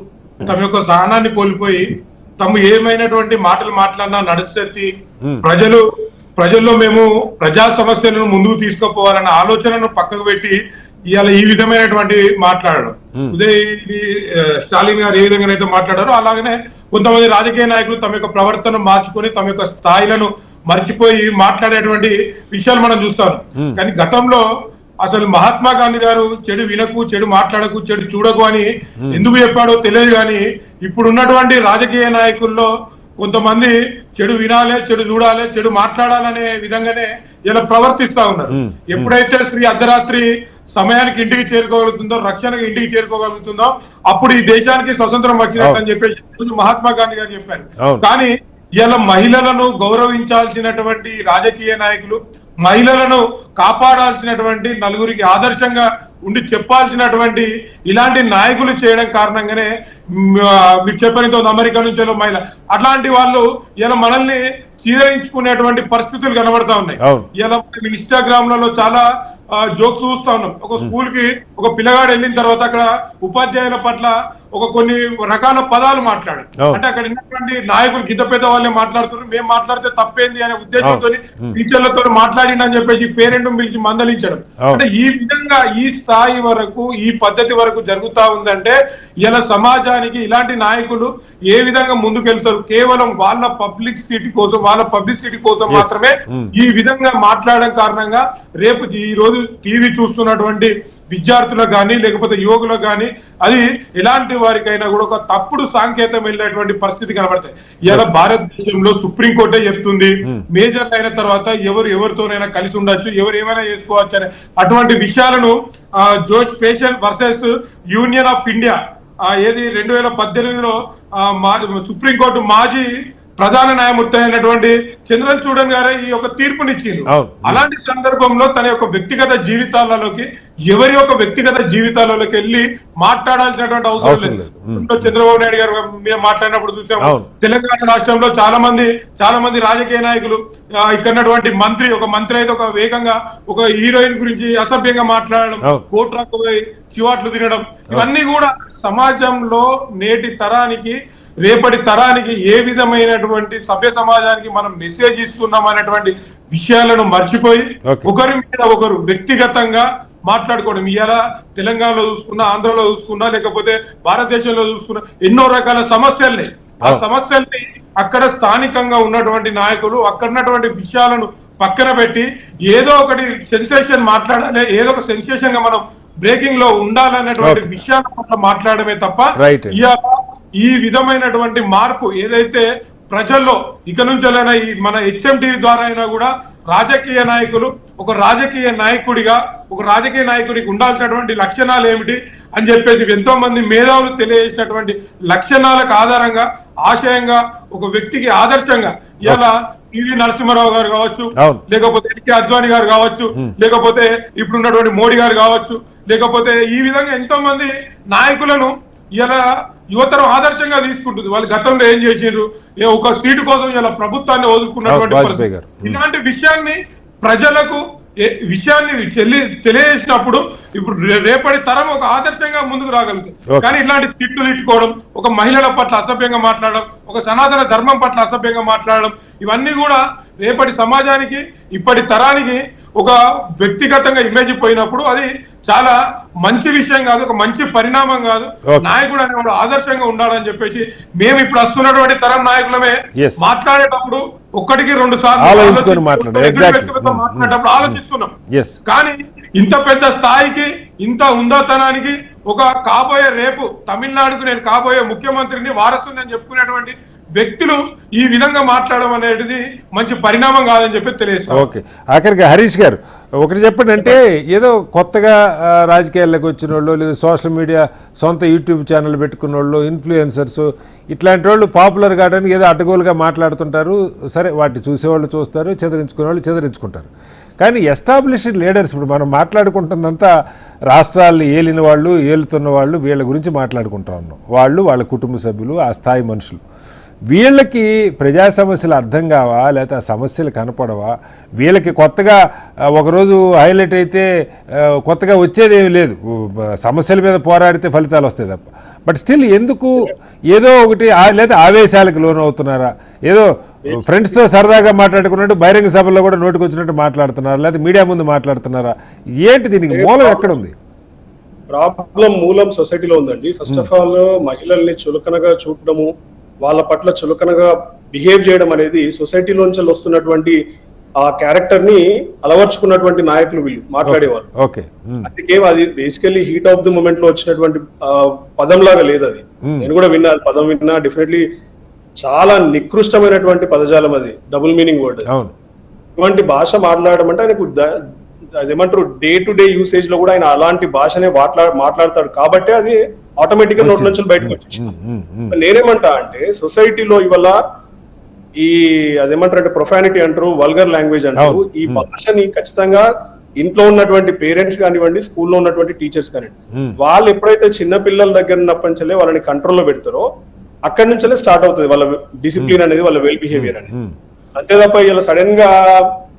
తమ యొక్క సహనాన్ని కోల్పోయి తమ ఏమైనటువంటి మాటలు మాట్లాడినా నడుస్తెత్తి ప్రజల్లో మేము ప్రజా సమస్యలను ముందుకు తీసుకుపోవాలన్న ఆలోచనను పక్కకు పెట్టి ఇవాళ ఈ విధమైనటువంటి మాట్లాడడం స్టాలిన్ గారు ఏ విధంగా అయితే మాట్లాడారో అలాగనే కొంతమంది రాజకీయ నాయకులు తమ యొక్క ప్రవర్తన మార్చుకొని తమ యొక్క స్థాయిలను మర్చిపోయి మాట్లాడేటువంటి విషయాలు మనం చూస్తాం. కానీ గతంలో అసలు మహాత్మా గాంధీ గారు చెడు వినకు, చెడు మాట్లాడకు, చెడు చూడకు అని ఎందుకు చెప్పాడో తెలియదు. కానీ ఇప్పుడు ఉన్నటువంటి రాజకీయ నాయకుల్లో కొంతమంది చెడు వినాలే, చెడు చూడాలి, చెడు మాట్లాడాలనే విధంగానే ఇలా ప్రవర్తిస్తా ఉన్నారు. ఎప్పుడైతే స్త్రీ అర్ధరాత్రి సమయానికి ఇంటికి చేరుకోగలుగుతుందో, రక్షణకు ఇంటికి చేరుకోగలుగుతుందో అప్పుడు ఈ దేశానికి స్వతంత్రం వచ్చినట్టు అని చెప్పేసి మహాత్మా గాంధీ గారు చెప్పారు. కానీ ఇలా మహిళలను గౌరవించాల్సినటువంటి రాజకీయ నాయకులు, మహిళలను కాపాడాల్సినటువంటి నలుగురికి ఆదర్శంగా ఉండి చెప్పాల్సినటువంటి ఇలాంటి నాయకులు చేయడం కారణంగానే మీరు చెప్పిన అమెరికా నుంచి మహిళ అట్లాంటి వాళ్ళు ఇలా మనల్ని చీదరించుకునేటువంటి పరిస్థితులు కనబడతా ఉన్నాయి. ఇలా ఇన్స్టాగ్రామ్ లలో చాలా జోక్స్ చూస్తా ఉన్నాం. ఒక స్కూల్ కి ఒక పిల్లగాడు వెళ్ళిన తర్వాత అక్కడ ఉపాధ్యాయుల పట్ల కొన్ని రకాల పదాలు మాట్లాడారు. అంటే అక్కడ ఉన్నటువంటి నాయకులు గిద్ద పెద్ద వాళ్ళే మాట్లాడుతున్నారు, మేము మాట్లాడితే తప్పేంది అనే ఉద్దేశంతో టీచర్లతో మాట్లాడిందని చెప్పేసి పేరెంట్ పిలిచి మందలించడం. అంటే ఈ విధంగా ఈ స్థాయి వరకు ఈ పద్ధతి వరకు జరుగుతా ఉందంటే ఇలా సమాజానికి ఇలాంటి నాయకులు ఏ విధంగా ముందుకెళ్తారు? కేవలం వాళ్ళ పబ్లిసిటీ కోసం మాత్రమే ఈ విధంగా మాట్లాడడం కారణంగా రేపు ఈ రోజు టీవీ చూస్తున్నటువంటి విద్యార్థులకు కానీ లేకపోతే యువకులకు కానీ అది ఎలాంటి వారికైనా కూడా ఒక తప్పుడు సాంకేతం వెళ్ళినటువంటి పరిస్థితి కనబడతాయి. ఇలా భారతదేశంలో సుప్రీంకోర్టే చెప్తుంది మేజర్ అయిన తర్వాత ఎవరితోనైనా కలిసి ఉండొచ్చు, ఎవరు ఏమైనా చేసుకోవచ్చు అనే అటువంటి విషయాలను జోష్ పేషన్ వర్సెస్ యూనియన్ ఆఫ్ ఇండియా ఏది 2018లో సుప్రీంకోర్టు మాజీ ప్రధాన న్యాయమూర్తి అయినటువంటి చంద్రచూడన్ గారే ఈ యొక్క తీర్పునిచ్చింది. అలాంటి సందర్భంలో తన యొక్క వ్యక్తిగత జీవితాలలోకి ఎవరి యొక్క వ్యక్తిగత జీవితాలలోకి వెళ్ళి మాట్లాడాల్సినటువంటి అవసరం లేదు. చంద్రబాబు నాయుడు గారు మేము మాట్లాడినప్పుడు చూసాము, తెలంగాణ రాష్ట్రంలో చాలా మంది రాజకీయ నాయకులు ఇక్కడ మంత్రి అయితే ఒక వేగంగా ఒక హీరోయిన్ గురించి అసభ్యంగా మాట్లాడడం, కోట్రాకు పోయి చివాట్లు తినడం, ఇవన్నీ కూడా సమాజంలో నేటి తరానికి రేపటి తరానికి ఏ విధమైనటువంటి సభ్య సమాజానికి మనం మెసేజ్ ఇస్తున్నాం అనేటువంటి విషయాలను మర్చిపోయి ఒకరి మీద ఒకరు వ్యక్తిగతంగా మాట్లాడుకోవడం. ఇలా తెలంగాణలో చూసుకున్నా, ఆంధ్రలో చూసుకున్నా, లేకపోతే భారతదేశంలో చూసుకున్నా ఎన్నో రకాల సమస్యల్ని ఆ సమస్యల్ని అక్కడ స్థానికంగా ఉన్నటువంటి నాయకులు అక్కడ ఉన్నటువంటి విషయాలను పక్కన పెట్టి ఏదో ఒకటి సెన్సేషన్ మాట్లాడాలి, ఏదో ఒక సెన్సేషన్ గా మనం బ్రేకింగ్ లో ఉండాలనేటువంటి విషయాల పట్ల మాట్లాడమే తప్ప ఈ విధమైనటువంటి మార్పు ఏదైతే ప్రజల్లో ఇక నుంచి మన హెచ్ఎంటీవీ ద్వారా అయినా కూడా రాజకీయ నాయకులు ఒక రాజకీయ నాయకుడికి ఉండాల్సినటువంటి లక్షణాలు ఏమిటి అని చెప్పేసి ఎంతో మంది మేధావులు తెలియజేసినటువంటి లక్షణాలకు ఆధారంగా ఆశయంగా ఒక వ్యక్తికి ఆదర్శంగా ఇలా పివి నరసింహారావు గారు కావచ్చు, లేకపోతే ఎన్కే అద్వానీ గారు కావచ్చు, లేకపోతే ఇప్పుడు ఉన్నటువంటి మోడీ గారు కావచ్చు, లేకపోతే ఈ విధంగా ఎంతో మంది నాయకులను ఇలా యువతరం ఆదర్శంగా తీసుకుంటుంది. వాళ్ళు గతంలో ఏం చేసిండ్రు, ఒక సీటు కోసం ఇలా ప్రభుత్వాన్ని వదులుకున్నటువంటి పరిస్థితి. ఇలాంటి విషయాన్ని ప్రజలకు తెలియజేసినప్పుడు ఇప్పుడు రేపటి తరం ఒక ఆదర్శంగా ముందుకు రాగలుగుతుంది. కానీ ఇట్లాంటి తిట్టుకోవడం, ఒక మహిళల పట్ల అసభ్యంగా మాట్లాడడం, ఒక సనాతన ధర్మం పట్ల అసభ్యంగా మాట్లాడడం, ఇవన్నీ కూడా రేపటి సమాజానికి ఇప్పటి తరానికి ఒక వ్యక్తిగతంగా ఇమేజ్ పోయినప్పుడు అది చాలా మంచి విషయం కాదు, ఒక మంచి పరిణామం కాదు. నాయకుడు అనేవాడు ఆదర్శంగా ఉండాలని చెప్పేసి మేము ఇప్పుడు వస్తున్నటువంటి తరం నాయకులమే మాట్లాడేటప్పుడు 1-2 సార్లు మాట్లాడేటప్పుడు ఆలోచిస్తున్నాం. కానీ ఇంత పెద్ద స్థాయికి, ఇంత ఉందాతనానికి ఒక కాబోయే రేపు తమిళనాడుకు నేను కాబోయే ముఖ్యమంత్రిని వారసుని అని చెప్పుకునేటువంటి వ్యక్తులు ఈ విధంగా మాట్లాడడం అనేది మంచి పరిణామం కాదని చెప్పి తెలియజేస్తాం. ఓకే, ఆఖరికి హరీష్ గారు ఒకటి చెప్పండి. అంటే ఏదో కొత్తగా రాజకీయాల్లోకి వచ్చిన వాళ్ళు, లేదా సోషల్ మీడియా సొంత యూట్యూబ్ ఛానల్ పెట్టుకున్న వాళ్ళు, ఇన్ఫ్లుయెన్సర్స్, ఇట్లాంటి వాళ్ళు పాపులర్ కావడానికి ఏదో అడ్డగోలుగా మాట్లాడుతుంటారు. సరే, వాటిని చూసేవాళ్ళు చూస్తారు, చెదరించుకునే వాళ్ళు చెదరించుకుంటారు. కానీ ఎస్టాబ్లిష్డ్ లీడర్స్, ఇప్పుడు మనం మాట్లాడుకుంటున్నంతా రాష్ట్రాలను ఏలిన వాళ్ళు, ఏలుతున్న వాళ్ళు, వీళ్ళ గురించి మాట్లాడుకుంటా ఉన్నాం. వాళ్ళు, వాళ్ళ కుటుంబ సభ్యులు, ఆ స్థాయి మనుషులు. వీళ్ళకి ప్రజా సమస్యలు అర్థం కావా, లేకపోతే ఆ సమస్యలు కనపడవా? వీళ్ళకి కొత్తగా ఒకరోజు హైలైట్ అయితే కొత్తగా వచ్చేది ఏమీ లేదు, సమస్యల మీద పోరాడితే ఫలితాలు వస్తాయి తప్ప. బట్ స్టిల్ ఎందుకు ఏదో ఒకటి లేదా ఆవేశాలకు లోన్ అవుతున్నారా? ఏదో ఫ్రెండ్స్తో సరదాగా మాట్లాడుకున్నట్టు బహిరంగ సభల్లో కూడా నోటికి వచ్చినట్టు మాట్లాడుతున్నారా, లేదా మీడియా ముందు మాట్లాడుతున్నారా? ఏంటి దీనికి మూలం ఎక్కడ ఉంది? ప్రాబ్లం మూలం సొసైటీలో ఉందండి. ఫస్ట్ ఆఫ్ ఆల్ మహిళల్ని చులకనగా చూడడము, వాళ్ళ పట్ల చులకనగా బిహేవ్ చేయడం అనేది సొసైటీలోంచి వస్తున్నటువంటి ఆ క్యారెక్టర్ ని అలవర్చుకున్నటువంటి నాయకులు వీళ్ళు మాట్లాడేవారు. అందుకే అది basically heat of the moment లో వచ్చినటువంటి పదం లాగా లేదు అది. నేను కూడా విన్నా, పదం విన్నా. డెఫినెట్లీ చాలా నికృష్టమైనటువంటి పదజాలం అది, డబుల్ మీనింగ్ వర్డ్. ఇటువంటి భాష మాట్లాడడం అంటే ఆయనకు అదేమంటారు డే టు డే యూసేజ్ లో కూడా ఆయన అలాంటి భాషనే మాట్లాడతాడు కాబట్టి అది ఆటోమేటిక్ గా నోట్ల నుంచి బయటకు వచ్చేసింది. నేనేమంటా అంటే సొసైటీలో ఇవాళ ఈ అదేమంటారు అంటే ప్రొఫానిటీ అంటారు, వల్గర్ లాంగ్వేజ్ అంటారు, ఈ భాషని ఖచ్చితంగా ఇంట్లో ఉన్నటువంటి పేరెంట్స్ కానివ్వండి, స్కూల్లో ఉన్నటువంటి టీచర్స్ కానివ్వండి, వాళ్ళు ఎప్పుడైతే చిన్న పిల్లల దగ్గర ఉన్నప్పటించలే వాళ్ళని కంట్రోల్లో పెడతారో అక్కడి నుంచే స్టార్ట్ అవుతుంది వాళ్ళ డిసిప్లిన్ అనేది, వాళ్ళ వెల్ బిహేవియర్ అనేది. అంతే తప్ప ఇలా సడన్ గా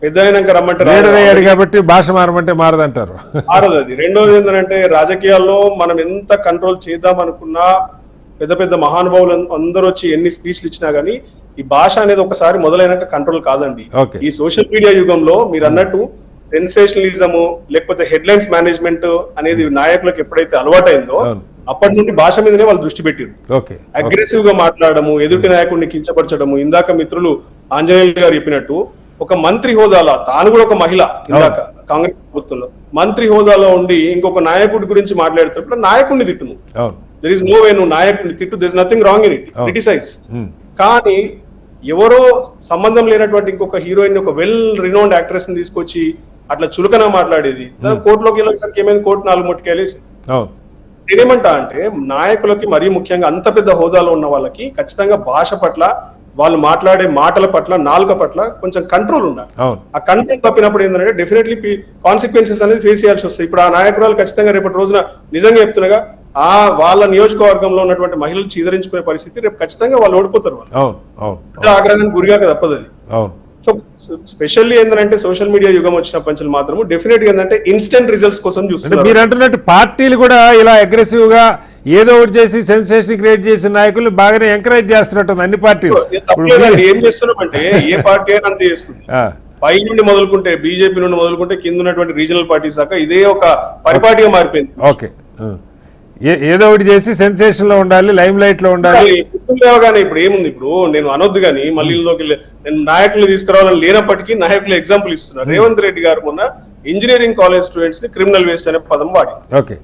పెద్ద అయినాక రమ్మంటారు కాబట్టి భాష మారమంటే మారదంటారు, మారదు అది. రెండోది ఏంటంటే రాజకీయాల్లో మనం ఎంత కంట్రోల్ చేద్దాం అనుకున్నా, పెద్ద పెద్ద మహానుభావులు అందరూ వచ్చి ఎన్ని స్పీచ్లు ఇచ్చినా గానీ ఈ భాష అనేది ఒకసారి మొదలైనాక కంట్రోల్ కాదండి. ఈ సోషల్ మీడియా యుగంలో మీరు అన్నట్టు సెన్సేషనలిజము లేకపోతే హెడ్లైన్స్ మేనేజ్మెంట్ అనేది నాయకులకు ఎప్పుడైతే అలవాటైందో అప్పటి నుండి భాష మీదనే వాళ్ళు దృష్టి పెట్టారు. అగ్రెసివ్ గా మాట్లాడము, ఎదుటి నాయకుడిని కించపరచడము. ఇందాక మిత్రులు ఆంజనేయులు గారు చెప్పినట్టు ఒక మంత్రి హోదాలో, తాను కూడా ఒక మహిళ, ఇందాక కాంగ్రెస్ ప్రభుత్వంలో మంత్రి హోదాలో ఉండి ఇంకొక నాయకుడి గురించి మాట్లాడుతున్నప్పుడు నాయకుడిని తిట్టు, దెర్ ఇస్ నో వే, నువ్వు నాయకుడిని తిట్టు, there is nothing wrong in it, criticise. కానీ ఎవరో సంబంధం లేనటువంటి ఇంకొక హీరోయిన్, ఒక వెల్ రినౌండ్ యాక్ట్రెస్ ని తీసుకొచ్చి అట్లా చులకన మాట్లాడేది, కోర్టులోకి వెళ్ళేసరికి ఏమైంది, కోర్టు 4 ముట్టుకెళ్ళేసి. నేనేమంటా అంటే నాయకులకి మరీ ముఖ్యంగా అంత పెద్ద హోదాలో ఉన్న వాళ్ళకి ఖచ్చితంగా భాష పట్ల, వాళ్ళు మాట్లాడే మాటల పట్ల, నాలుక పట్ల కొంచెం కంట్రోల్ ఉండాలి. ఆ కంట్రోల్ తప్పినప్పుడు ఏంటంటే డెఫినెట్లీ కాన్సిక్వెన్సెస్ అనేది ఫేస్ చేయాల్సి వస్తాయి. ఇప్పుడు ఆ నాయకురాలు ఖచ్చితంగా రేపటి రోజున నిజంగా చెప్తున్నాగా ఆ వాళ్ళ నియోజకవర్గంలో ఉన్నటువంటి మహిళలు చీదరించుకునే పరిస్థితి రేపు ఖచ్చితంగా వాళ్ళు ఓడిపోతారు. వాళ్ళు ఆగ్రహానికి గురిగాక తప్పదు అది. సో స్పెషల్లీ ఏంటంటే సోషల్ మీడియా యుగం వచ్చినప్పటి నుంచి మాత్రం డెఫినెట్ గా ఏంటంటే ఇన్స్టెంట్ రిజల్ట్స్ కోసం చూస్తున్నారు. మీరు అంటున్నట్టు పార్టీలు కూడా ఇలా అగ్రెసివ్ గా ఏదో ఒకటి చేసి సెన్సేషన్ క్రియేట్ చేసిన నాయకులు బాగానే ఎంకరేజ్ చేస్తున్నట్టు అన్ని పార్టీలు. ఏం చేస్తున్నామంటే ఏ పార్టీ అయినా అంతే చేస్తుంది. పై నుండి మొదలుకుంటే బీజేపీ నుండి మొదలుకుంటే కింద ఉన్నటువంటి రీజనల్ పార్టీస్ దాకా ఇదే ఒక పరిపాటిగా మారిపోయింది. ఓకే, ఏదో ఒకటి చేసి సెన్సేషన్ లో ఉండాలి, లైమ్ లైట్ లో ఉండాలి. లేవగానే ఇప్పుడు ఏముంది, ఇప్పుడు నేను అనొద్దు కానీ మళ్ళీ నేను నాయకులు తీసుకురావాలని లేనప్పటికీ నాయకులు ఎగ్జాంపుల్ ఇస్తున్నారు. రేవంత్ రెడ్డి గారు మొన్న ఇంజనీరింగ్ కాలేజ్ స్టూడెంట్స్ ని క్రిమినల్ వేస్ట్ అనే పదం వాడి.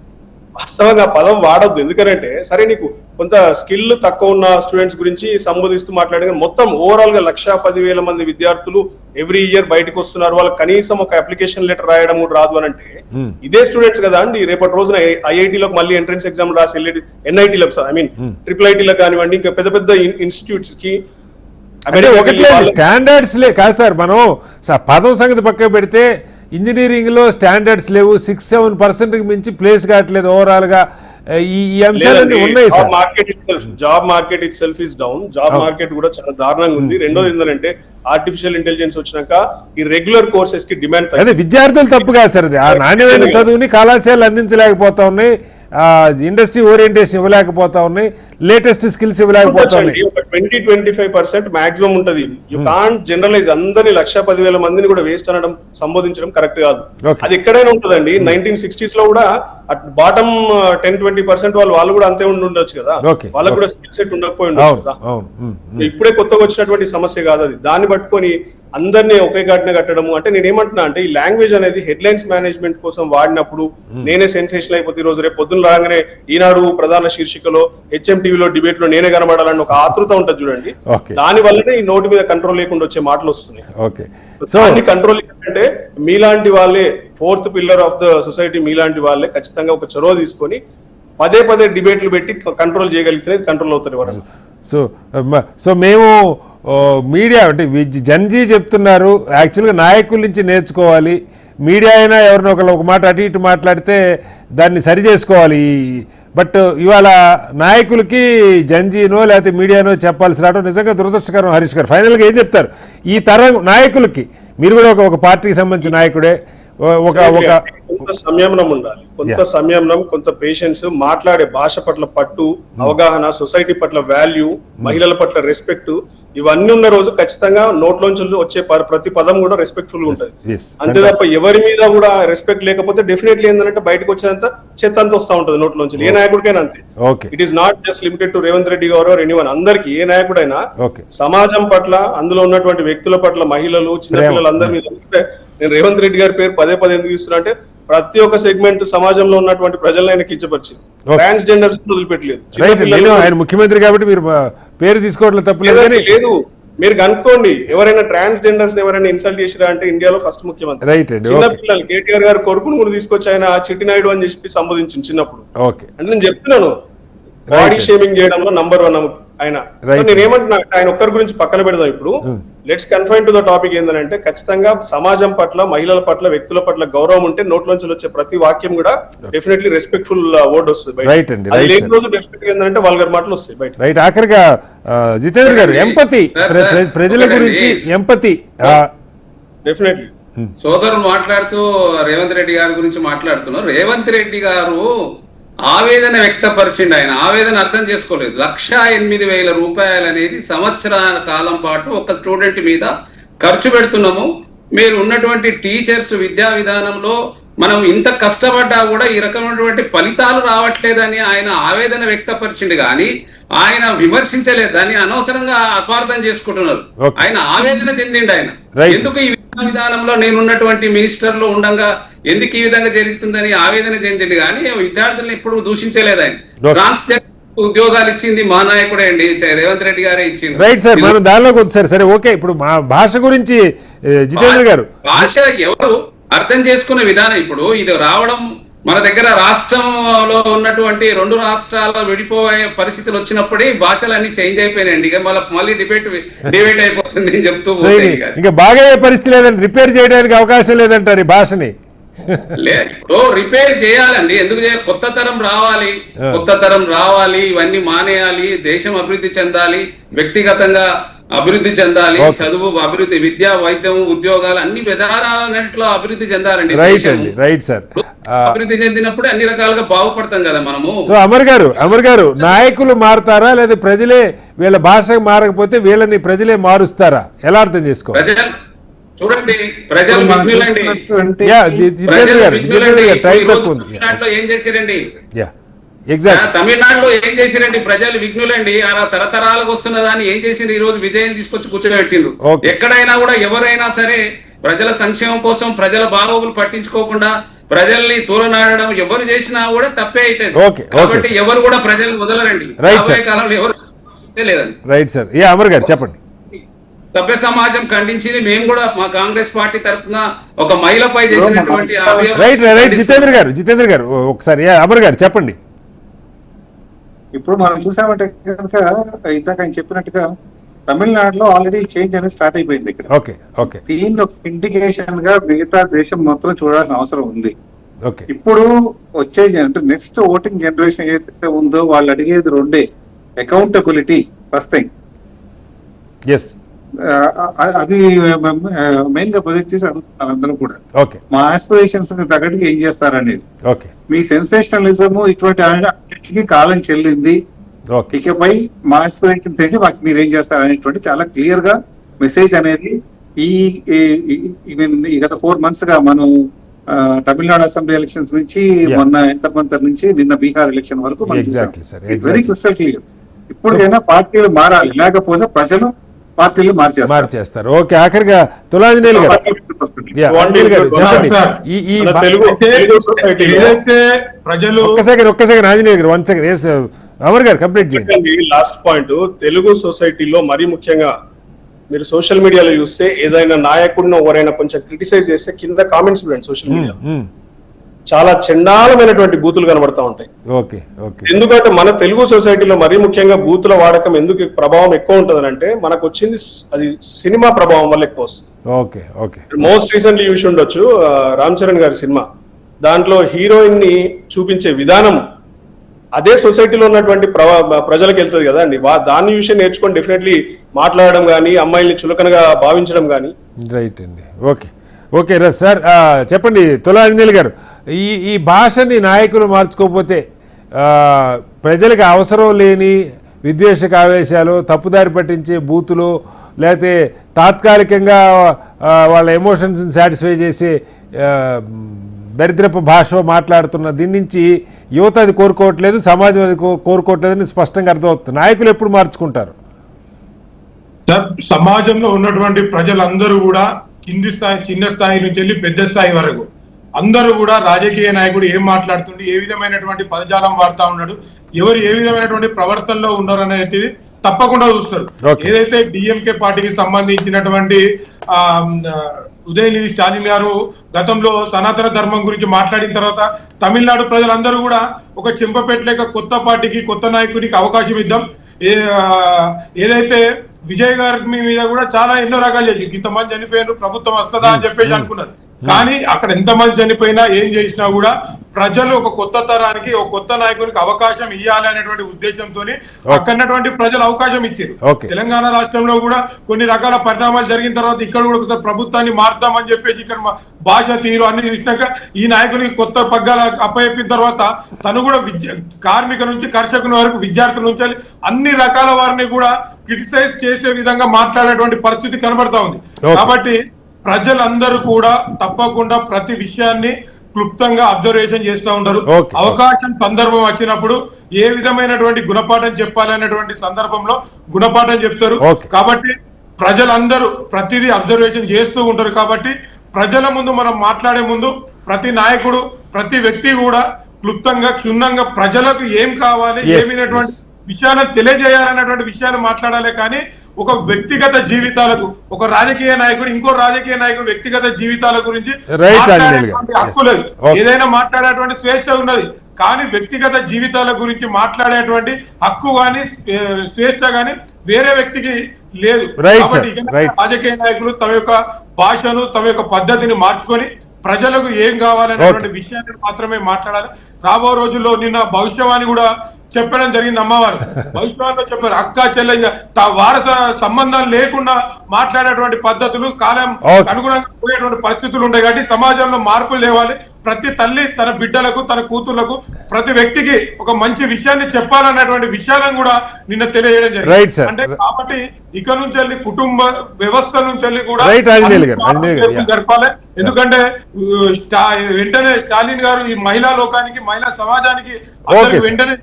వాస్తవంగా పదం వాడద్దు, ఎందుకంటే సరే నీకు కొంత స్కిల్ తక్కువ ఉన్న స్టూడెంట్స్ గురించి సంబోధిస్తూ మాట్లాడే మొత్తం ఓవరాల్ గా 1,10,000 మంది విద్యార్థులు ఎవ్రీ ఇయర్ బయటకు వస్తున్నారు. వాళ్ళకి కనీసం ఒక అప్లికేషన్ లెటర్ రాయడం కూడా రాదు అని అంటే ఇదే స్టూడెంట్స్ కదా అండి రేపటి రోజున ఐఐటీలకు మళ్ళీ ఎంట్రన్స్ ఎగ్జామ్ రాసి వెళ్ళేది, ఎన్ఐటీలకు ట్రిపుల్ ఐటీలకు కానివ్వండి, ఇంకా పెద్ద పెద్ద ఇన్స్టిట్యూట్స్ కి. స్టాండర్డ్స్ కాదు సార్, మనం పదం సంగతి పక్క పెడితే ఇంజనీరింగ్ లో స్టాండర్డ్స్ లేవు, 6-7% మించి ప్లేస్ కావట్లేదు ఓవరాల్ గా. ఈ అంశాలన్నీ ఉన్నాయి sir. Job market it self is down. Job market కూడా చాలా దారుణంగా ఉంది. రెండోది ఏంటంటే ఆర్టిఫిషియల్ ఇంటెలిజెన్స్ వచ్చినాక ఈ రెగ్యులర్ కోర్సెస్ కి డిమాండ్. అదే విద్యార్థులు తప్పు కాదు సార్, ఆ నాణ్యమైన చదువుని కళాశాలలు అందించలేకపోతా ఉన్నాయి, ఇండస్ట్రీ ఓరియంటేషన్ ఇవ్వలేకపోతా ఉన్నాయి, లేటెస్ట్ స్కిల్స్ ఇవ్వలేకపోతా ఉన్నాయి. 20-25% మాక్సిమం ఉంటది. యూ కాంట్ జనరలైజ్ అందరినీ 1,10,000 మందిని కూడా వేస్ట్ అనడం, సంబోధించడం కరెక్ట్ కాదు. అది ఎక్కడైనా ఉంటదండి. 1960s లో కూడా బాటమ్ 10-20% వాళ్ళు కూడా అంతే ఉండొచ్చు కదా, వాళ్ళకు కూడా స్కిల్ సెట్ ఉండకపోయి ఉండొచ్చు కదా. ఇప్పుడే కొత్తగా వచ్చినటువంటి సమస్య కాదు అది. దాన్ని పట్టుకొని అందరినీ ఒకే ఘటన కట్టడము అంటే నేనేమంటున్నా అంటే ఈ లాంగ్వేజ్ అనేది హెడ్లైన్స్ మేనేజ్మెంట్ కోసం వాడినప్పుడు నేనే సెన్సేషన్ అయిపోతే ఈ రోజు రేపు పొద్దున్న రాగానే ఈనాడు ప్రధాన శీర్షికలో HMTVలో డిబేట్ లో నేనే కనబడాలని ఒక ఆతృత ఉంటుంది చూడండి. దాని వల్లనే ఈ నోటి మీద కంట్రోల్ లేకుండా వచ్చే మాటలు వస్తున్నాయి. కంట్రోల్ అంటే మీలాంటి వాళ్ళే, 4th pillar of the society మీలాంటి వాళ్ళే ఖచ్చితంగా ఒక చొరవ తీసుకొని పదే డిబేట్లు పెట్టి కంట్రోల్ చేయగలిగితే కంట్రోల్ అవుతారు ఎవరైనా. సో మేము మీడియా అంటే జన్జీ చెప్తున్నారు, యాక్చువల్గా నాయకుల నుంచి నేర్చుకోవాలి. మీడియా అయినా ఎవరినో ఒకళ్ళు ఒక మాట అటు ఇటు మాట్లాడితే దాన్ని సరి చేసుకోవాలి. బట్ ఇవాళ నాయకులకి జంజీనో లేకపోతే మీడియానో చెప్పాల్సి రావడం నిజంగా దురదృష్టకరం. హరీష్ గారు ఫైనల్గా ఏం చెప్తారు ఈ తరం నాయకులకి? మీరు కూడా ఒక పార్టీకి సంబంధించిన నాయకుడే. కొంత సంయమనం ఉండాలి, కొంత సంయమనం, కొంత పేషెన్స్, మాట్లాడే భాష పట్ల పట్టు, అవగాహన, సొసైటీ పట్ల వాల్యూ, మహిళల పట్ల రెస్పెక్ట్, ఇవన్నీ ఉన్న రోజు ఖచ్చితంగా నోట్లోంచి వచ్చే ప్రతి పదం కూడా రెస్పెక్ట్ఫుల్ గా ఉంటది. అంతే తప్ప ఎవరి మీద కూడా రెస్పెక్ట్ లేకపోతే డెఫినెట్లీ ఏంటంటే బయటకు వచ్చేంత చెత్త అంతా వస్తా ఉంటది నోట్లోంచి. ఏ నాయకుడికైనా అంతే. It is not just limited to Revanth Reddy గారు ఆర్ ఎనీవన్. అందరికి ఏ నాయకుడైనా సమాజం పట్ల, అందులో ఉన్నటువంటి వ్యక్తుల పట్ల, మహిళలు, చిన్నపిల్లలు అందరి మీద. నేను రేవంత్ రెడ్డి గారి పేరు పదే ఎందుకు ఇస్తున్నా అంటే ప్రతి ఒక్క సెగ్మెంట్ సమాజంలో ఉన్నటువంటి ప్రజలను ఆయన కించపరిచింది. ట్రాన్స్జెండర్స్ వదిలిపెట్టలేదు. ఆయన ముఖ్యమంత్రి కాబట్టి మీరు పేరు తీసుకోవడం తప్పలేదు. లేదు, మీరు కనుక్కోండి, ఎవరైనా ట్రాన్స్జెండర్స్ ఎవరైనా ఇన్సల్ట్ చేసిరా అంటే ఇండియాలో ఫస్ట్ ముఖ్యమంత్రి. చిన్నపిల్లలు కేటీఆర్ గారు కొడుకును కూడా తీసుకొచ్చి ఆయన చిట్టినాయుడు అని చెప్పి సంబోధించింది చిన్నప్పుడు. అంటే నేను చెప్తున్నాను, బాడీ షేమింగ్ చేయడంలో నంబర్ 1 ఆయన. నేనేమంటున్నా, ఆయన ఒక్కరి గురించి పక్కన పెడదాం. ఇప్పుడు let's confine to the topic ఏంటంటే ఖచ్చితంగా సమాజం పట్ల, మహిళల పట్ల, వ్యక్తుల పట్ల గౌరవం ఉంటే నోట్లోంచి వచ్చే ప్రతి వాక్యం కూడా డెఫినెట్లీ రెస్పెక్ట్ఫుల్ వర్డ్ వస్తుంది. ఏంటంటే వల్గర్ మాటలు వస్తాయి బయట. రైట్. ఆఖరిగా జితేంద్ర గారు, ఎంపతి, ప్రజల గురించి ఎంపతి డెఫినెట్లీ. సోదరులు మాట్లాడుతూ రేవంత్ రెడ్డి గారి గురించి మాట్లాడుతున్నారు. రేవంత్ రెడ్డి గారు ఆవేదన వ్యక్తపరిచిండు. ఆయన ఆవేదన అర్థం చేసుకోలేదు. 1,08,000 రూపాయలు అనేది సంవత్సరాల కాలం పాటు ఒక స్టూడెంట్ మీద ఖర్చు పెడుతున్నాము. మీరు ఉన్నటువంటి టీచర్స్, విద్యా విధానంలో మనం ఇంత కష్టపడ్డా కూడా ఈ రకమైనటువంటి ఫలితాలు రావట్లేదని ఆయన ఆవేదన వ్యక్తపరిచిండు. కానీ ఆయన విమర్శించలేదు. దాన్ని అనవసరంగా అపార్థం చేసుకుంటున్నారు. ఆయన ఆవేదన చెందిండు. ఆయన ఎందుకు ఈ విద్యా విధానంలో నేనున్నటువంటి మినిస్టర్ లో ఉండగా ఎందుకు ఈ విధంగా జరుగుతుందని ఆవేదన చెందిండు. కానీ విద్యార్థులను ఎప్పుడు దూషించలేదు. ఆయన ట్రాన్స్జెండర్ ఉద్యోగాలు ఇచ్చింది మా నాయకుడే అండి, రేవంత్ రెడ్డి గారే ఇచ్చింది. రైట్ సార్, మనం దానిలోకి వచ్చారు. సరే, ఓకే. ఇప్పుడు మా భాష గురించి జితేంద్ర గారు, భాష ఎవరు అర్థం చేసుకునే విధానం. ఇప్పుడు ఇది రావడం మన దగ్గర రాష్ట్రంలో ఉన్నటువంటి 2 రాష్ట్రాల విడిపోయే పరిస్థితులు వచ్చినప్పుడే భాషలన్నీ చేంజ్ అయిపోయినాయండి. ఇక మళ్ళీ డిబేట్ అయిపోతుంది అని చెప్తూ ఇంకా బాగా పరిస్థితి లేదండి, రిపేర్ చేయడానికి అవకాశం లేదంటారు ఈ భాషని. ఇప్పుడు రిపేర్ చేయాలండి. ఎందుకు చేయాలి? కొత్త తరం రావాలి, ఇవన్నీ మానేయాలి, దేశం అభివృద్ధి చెందాలి, వ్యక్తిగతంగా అభివృద్ధి చెందాలి, చదువు అభివృద్ధి, విద్య, వైద్యం, ఉద్యోగాలు అన్ని విధానాలన్నింటిలో అభివృద్ధి చెందాలండి. Right sir. అభివృద్ధి చెందినప్పుడు అన్ని రకాలుగా బాగుపడతాం కదా మనము. సో అమర్ గారు నాయకులు మారుతారా లేదా ప్రజలే వీళ్ళ భాష మారకపోతే వీళ్ళని ప్రజలే మారుస్తారా? ఎలా అర్థం చేసుకోవాలి? చూడండి, ప్రజలు విఘ్నులండి. ఏం చేశారండి? తమిళనాడులో ఏం చేసిరండి? ప్రజలు విఘ్నులండి. అలా తరతరాలకు వస్తున్న దాన్ని ఏం చేసిండ్రు? ఈ రోజు విజయం తీసుకొచ్చి కూర్చోబెట్టిండ్రు. ఎక్కడైనా కూడా ఎవరైనా సరే ప్రజల సంక్షేమం కోసం, ప్రజల బాగోగులు పట్టించుకోకుండా ప్రజల్ని తూలనాడడం ఎవరు చేసినా కూడా తప్పే అవుతుంది. కాబట్టి ఎవరు కూడా ప్రజలు వదలరండి. రాబోయే కాలంలో ఎవరు లేదండి. Right sir. అమర్ గారు చెప్పండి. సభ్య సమాజం ఖండించింది. మేము కూడా మా కాంగ్రెస్ పార్టీ తరఫున ఒక మహిళపై చేసినటువంటి జితేంద్ర గారు ఒకసారి అమర్ గారు చెప్పండి. ఇప్పుడు మనం చూసామంటే కనుక ఇందాక ఆయన చెప్పినట్టుగా తమిళనాడులో ఆల్రెడీ చేంజ్ అనేది స్టార్ట్ అయిపోయింది ఇక్కడ. దీన్ని ఒక ఇండికేషన్ గా మిగతా దేశం మొత్తం చూడాల్సిన అవసరం ఉంది. ఇప్పుడు వచ్చే అంటే నెక్స్ట్ ఓటింగ్ జనరేషన్ ఏదైతే ఉందో వాళ్ళు అడిగేది 2: అకౌంటబిలిటీ ఫస్ట్ థింగ్. అది మెయిన్ గా ప్రొజెక్ట్ చేసి అడుగుతున్నారు అందరూ కూడా. మా ఆస్పిరేషన్స్ తగ్గట్టుగా ఏం చేస్తారనేది. మీ సెన్సేషనలిజం ఇటువంటి కాలం చెల్లింది. ఇకపై మా ఆస్పిరేషన్స్ ఏంటి, మాకు మీరు ఏం చేస్తారనేటువంటి చాలా క్లియర్ గా మెసేజ్ అనేది ఈ గత 4 months గా మనం తమిళనాడు అసెంబ్లీ ఎలక్షన్స్ నుంచి మొన్న ఎంతమంది నుంచి నిన్న బీహార్ ఎలక్షన్ వరకు వెరీ క్రిస్టల్ క్లియర్. ఇప్పటికైనా పార్టీలు మారాలి, లేకపోతే ప్రజలు పార్టీలు మార్చేస్తారు. ఓకే. ఆఖరిగా తులాంజనేయులు గారు ఒక్క సెకండ్ ఆంజనేయులు గారు 1 సెకండ్. అమర్ గారు కంప్లీట్ చేయండి. లాస్ట్ పాయింట్, తెలుగు సొసైటీలో మరీ ముఖ్యంగా మీరు సోషల్ మీడియాలో చూస్తే ఏదైనా నాయకుడిని ఎవరైనా కొంచెం క్రిటిసైజ్ చేస్తే కింద కామెంట్స్ చూడండి. సోషల్ మీడియా చాలా చండాలమైనటువంటి బూతులు కనబడతా ఉంటాయి. ఎందుకంటే మన తెలుగు సొసైటీలో మరీ ముఖ్యంగా బూతుల వాడకం ఎందుకు ప్రభావం ఎక్కువ ఉంటది అంటే మనకు వచ్చింది అది సినిమా ప్రభావం వల్ల ఎక్కువ వస్తుంది. మోస్ట్ రీసెంట్లీ చూసి ఉండొచ్చు రామ్ చరణ్ గారి సినిమా. దాంట్లో హీరోయిన్ ని చూపించే విధానం అదే సొసైటీలో ఉన్నటువంటి ప్రజలకు వెళ్తుంది కదా అండి. దాన్ని విషయం నేర్చుకొని డెఫినెట్లీ మాట్లాడడం కానీ, అమ్మాయిల్ని చులకనగా భావించడం కానీ. రైట్ అండి. ఓకే సార్, చెప్పండి తులాంజనేయులు గారు, ఈ భాషని నాయకులు మార్చుకోకపోతే ప్రజలకు అవసరం లేని విద్వేషక ఆవేశాలు, తప్పుదారి పట్టించే బూతులు, లేకపోతే తాత్కాలికంగా వాళ్ళ ఎమోషన్స్ని సాటిస్ఫై చేసే దరిద్రపు భాష మాట్లాడుతున్న దీని నుంచి యువత అది కోరుకోవట్లేదు, సమాజం అది కోరుకోవట్లేదని స్పష్టంగా అర్థమవుతుంది. నాయకులు ఎప్పుడు మార్చుకుంటారు? సార్, సమాజంలో ఉన్నటువంటి ప్రజలందరూ కూడా కింది స్థాయి, చిన్న స్థాయి నుంచి వెళ్ళి పెద్ద స్థాయి వరకు అందరూ కూడా రాజకీయ నాయకుడు ఏం మాట్లాడుతుండే, ఏ విధమైనటువంటి పదజాలం వాడుతా ఉన్నాడు, ఎవరు ఏ విధమైనటువంటి ప్రవర్తనలో ఉన్నారు అనేది తప్పకుండా చూస్తారు. ఏదైతే డిఎంకే పార్టీకి సంబంధించినటువంటి ఉదయనిధి స్టాలిన్ గారు గతంలో సనాతన ధర్మం గురించి మాట్లాడిన తర్వాత తమిళనాడు ప్రజలందరూ కూడా ఒక చెంపపెట్టలేక కొత్త పార్టీకి, కొత్త నాయకుడికి అవకాశం ఇద్దాం, ఏదైతే విజయ్ గారి మీద కూడా చాలా ఎన్నో రకాలు చేసి ఇంతమంది చనిపోయారు, ప్రభుత్వం వస్తుందా అని చెప్పేసి అనుకున్నారు. కానీ అక్కడ ఎంతమంది చనిపోయినా ఏం చేసినా కూడా ప్రజలు ఒక కొత్త తరానికి, ఒక కొత్త నాయకునికి అవకాశం ఇవ్వాలి అనేటువంటి ఉద్దేశంతో అక్కడటువంటి ప్రజలు అవకాశం ఇచ్చారు. తెలంగాణ రాష్ట్రంలో కూడా కొన్ని రకాల పరిణామాలు జరిగిన తర్వాత ఇక్కడ కూడా ఒకసారి ప్రభుత్వాన్ని మార్దామని చెప్పేసి ఇక్కడ భాష తీరు అన్ని చూసినాక ఈ నాయకునికి కొత్త పగ్గాలు అప్పచెప్పిన తర్వాత తను కూడా కార్మిక నుంచి కర్షకుని వరకు, విద్యార్థుల నుంచి అన్ని రకాల వారిని కూడా క్రిటిసైజ్ చేసే విధంగా మాట్లాడేటువంటి పరిస్థితి కనబడతా ఉంది. కాబట్టి ప్రజలందరూ కూడా తప్పకుండా ప్రతి విషయాన్ని క్లుప్తంగా అబ్జర్వేషన్ చేస్తూ ఉంటారు. అవకాశం, సందర్భం వచ్చినప్పుడు ఏ విధమైనటువంటి గుణపాఠం చెప్పాలనేటువంటి సందర్భంలో గుణపాఠం చెప్తారు. కాబట్టి ప్రజలందరూ ప్రతిదీ అబ్జర్వేషన్ చేస్తూ ఉంటారు. కాబట్టి ప్రజల ముందు మనం మాట్లాడే ముందు ప్రతి నాయకుడు, ప్రతి వ్యక్తి కూడా క్లుప్తంగా, క్షుణ్ణంగా ప్రజలకు ఏం కావాలి, ఏమైనటువంటి విషయాలను తెలియజేయాలనేటువంటి విషయాలు మాట్లాడాలి. కానీ ఒక వ్యక్తిగత జీవితాలకు, ఒక రాజకీయ నాయకుడు ఇంకో రాజకీయ నాయకుడు వ్యక్తిగత జీవితాల గురించి హక్కు లేదు. ఏదైనా మాట్లాడేటువంటి స్వేచ్ఛ ఉన్నది, కానీ వ్యక్తిగత జీవితాల గురించి మాట్లాడేటువంటి హక్కు గాని, స్వేచ్ఛ గాని వేరే వ్యక్తికి లేదు. కాబట్టి రాజకీయ నాయకులు తమ యొక్క భాషను, తమ యొక్క పద్ధతిని మార్చుకొని ప్రజలకు ఏం కావాలనేటువంటి విషయాన్ని మాత్రమే మాట్లాడాలి. రాబో రోజుల్లో నిన్న భవిష్యవాణి కూడా చెప్పడం జరిగింది. అమ్మవారు భవిష్యత్తులో చెప్పారు, అక్క చెల్లె వారస సంబంధాలు లేకుండా మాట్లాడేటువంటి పద్ధతులు కాలం అనుగుణంగా పోయేటువంటి పరిస్థితులు ఉంటాయి. కాబట్టి సమాజంలో మార్పులు తేవాలి. ప్రతి తల్లి తన బిడ్డలకు, తన కూతుళ్లకు, ప్రతి వ్యక్తికి ఒక మంచి విషయాన్ని చెప్పాలన్నటువంటి విషయాలను కూడా నిన్న తెలియజేయడం జరిగింది. అంటే కాబట్టి ఇక నుంచి వెళ్ళి కుటుంబ వ్యవస్థ నుంచి వెళ్ళి కూడా జరపాలి. ఎందుకంటే వెంటనే స్టాలిన్ గారు ఈ మహిళా లోకానికి, మహిళా సమాజానికి వెంటనే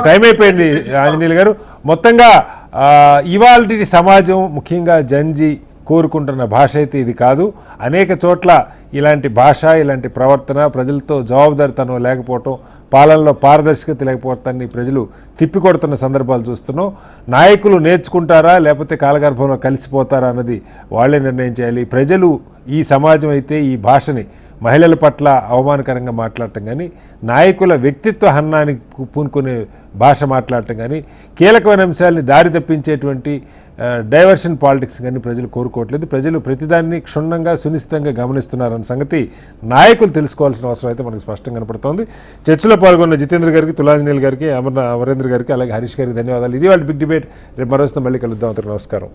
టైం అయిపోయింది. ఆంజనేయులు గారు, మొత్తంగా ఇవాళ సమాజం, ముఖ్యంగా జంజీ కోరుకుంటున్న భాష అయితే ఇది కాదు. అనేక చోట్ల ఇలాంటి భాష, ఇలాంటి ప్రవర్తన, ప్రజలతో జవాబుదారితనం లేకపోవటం, పాలనలో పారదర్శకత లేకపోవటాన్ని ప్రజలు తిప్పికొడుతున్న సందర్భాలు చూస్తున్నాం. నాయకులు నేర్చుకుంటారా లేకపోతే కాలగర్భంలో కలిసిపోతారా అన్నది వాళ్ళే నిర్ణయం చేయాలి. ప్రజలు, ఈ సమాజం అయితే ఈ భాషని మహిళల పట్ల అవమానకరంగా మాట్లాడటం కానీ, నాయకుల వ్యక్తిత్వ హననానికి పూనుకునే భాష మాట్లాడటం కానీ, కీలకమైన అంశాలని దారి తప్పించేటువంటి డైవర్షన్ పాలిటిక్స్ కానీ ప్రజలు కోరుకోవట్లేదు. ప్రజలు ప్రతిదాన్ని క్షుణ్ణంగా, సునిశ్చితంగా గమనిస్తున్నారన్న సంగతి నాయకులు తెలుసుకోవాల్సిన అవసరం అయితే మనకు స్పష్టంగా కనపడుతోంది. చర్చలో పాల్గొన్న జితేంద్ర గారికి, తులాంజనేయులు గారికి, అమరేంద్ర గారికి, అలాగే హరీష్ గారికి ధన్యవాదాలు. ఇది వాళ్ళ బిగ్ డిబేట్. రేపు మరోస్తే మళ్ళీ కలుద్దాం. నమస్కారం.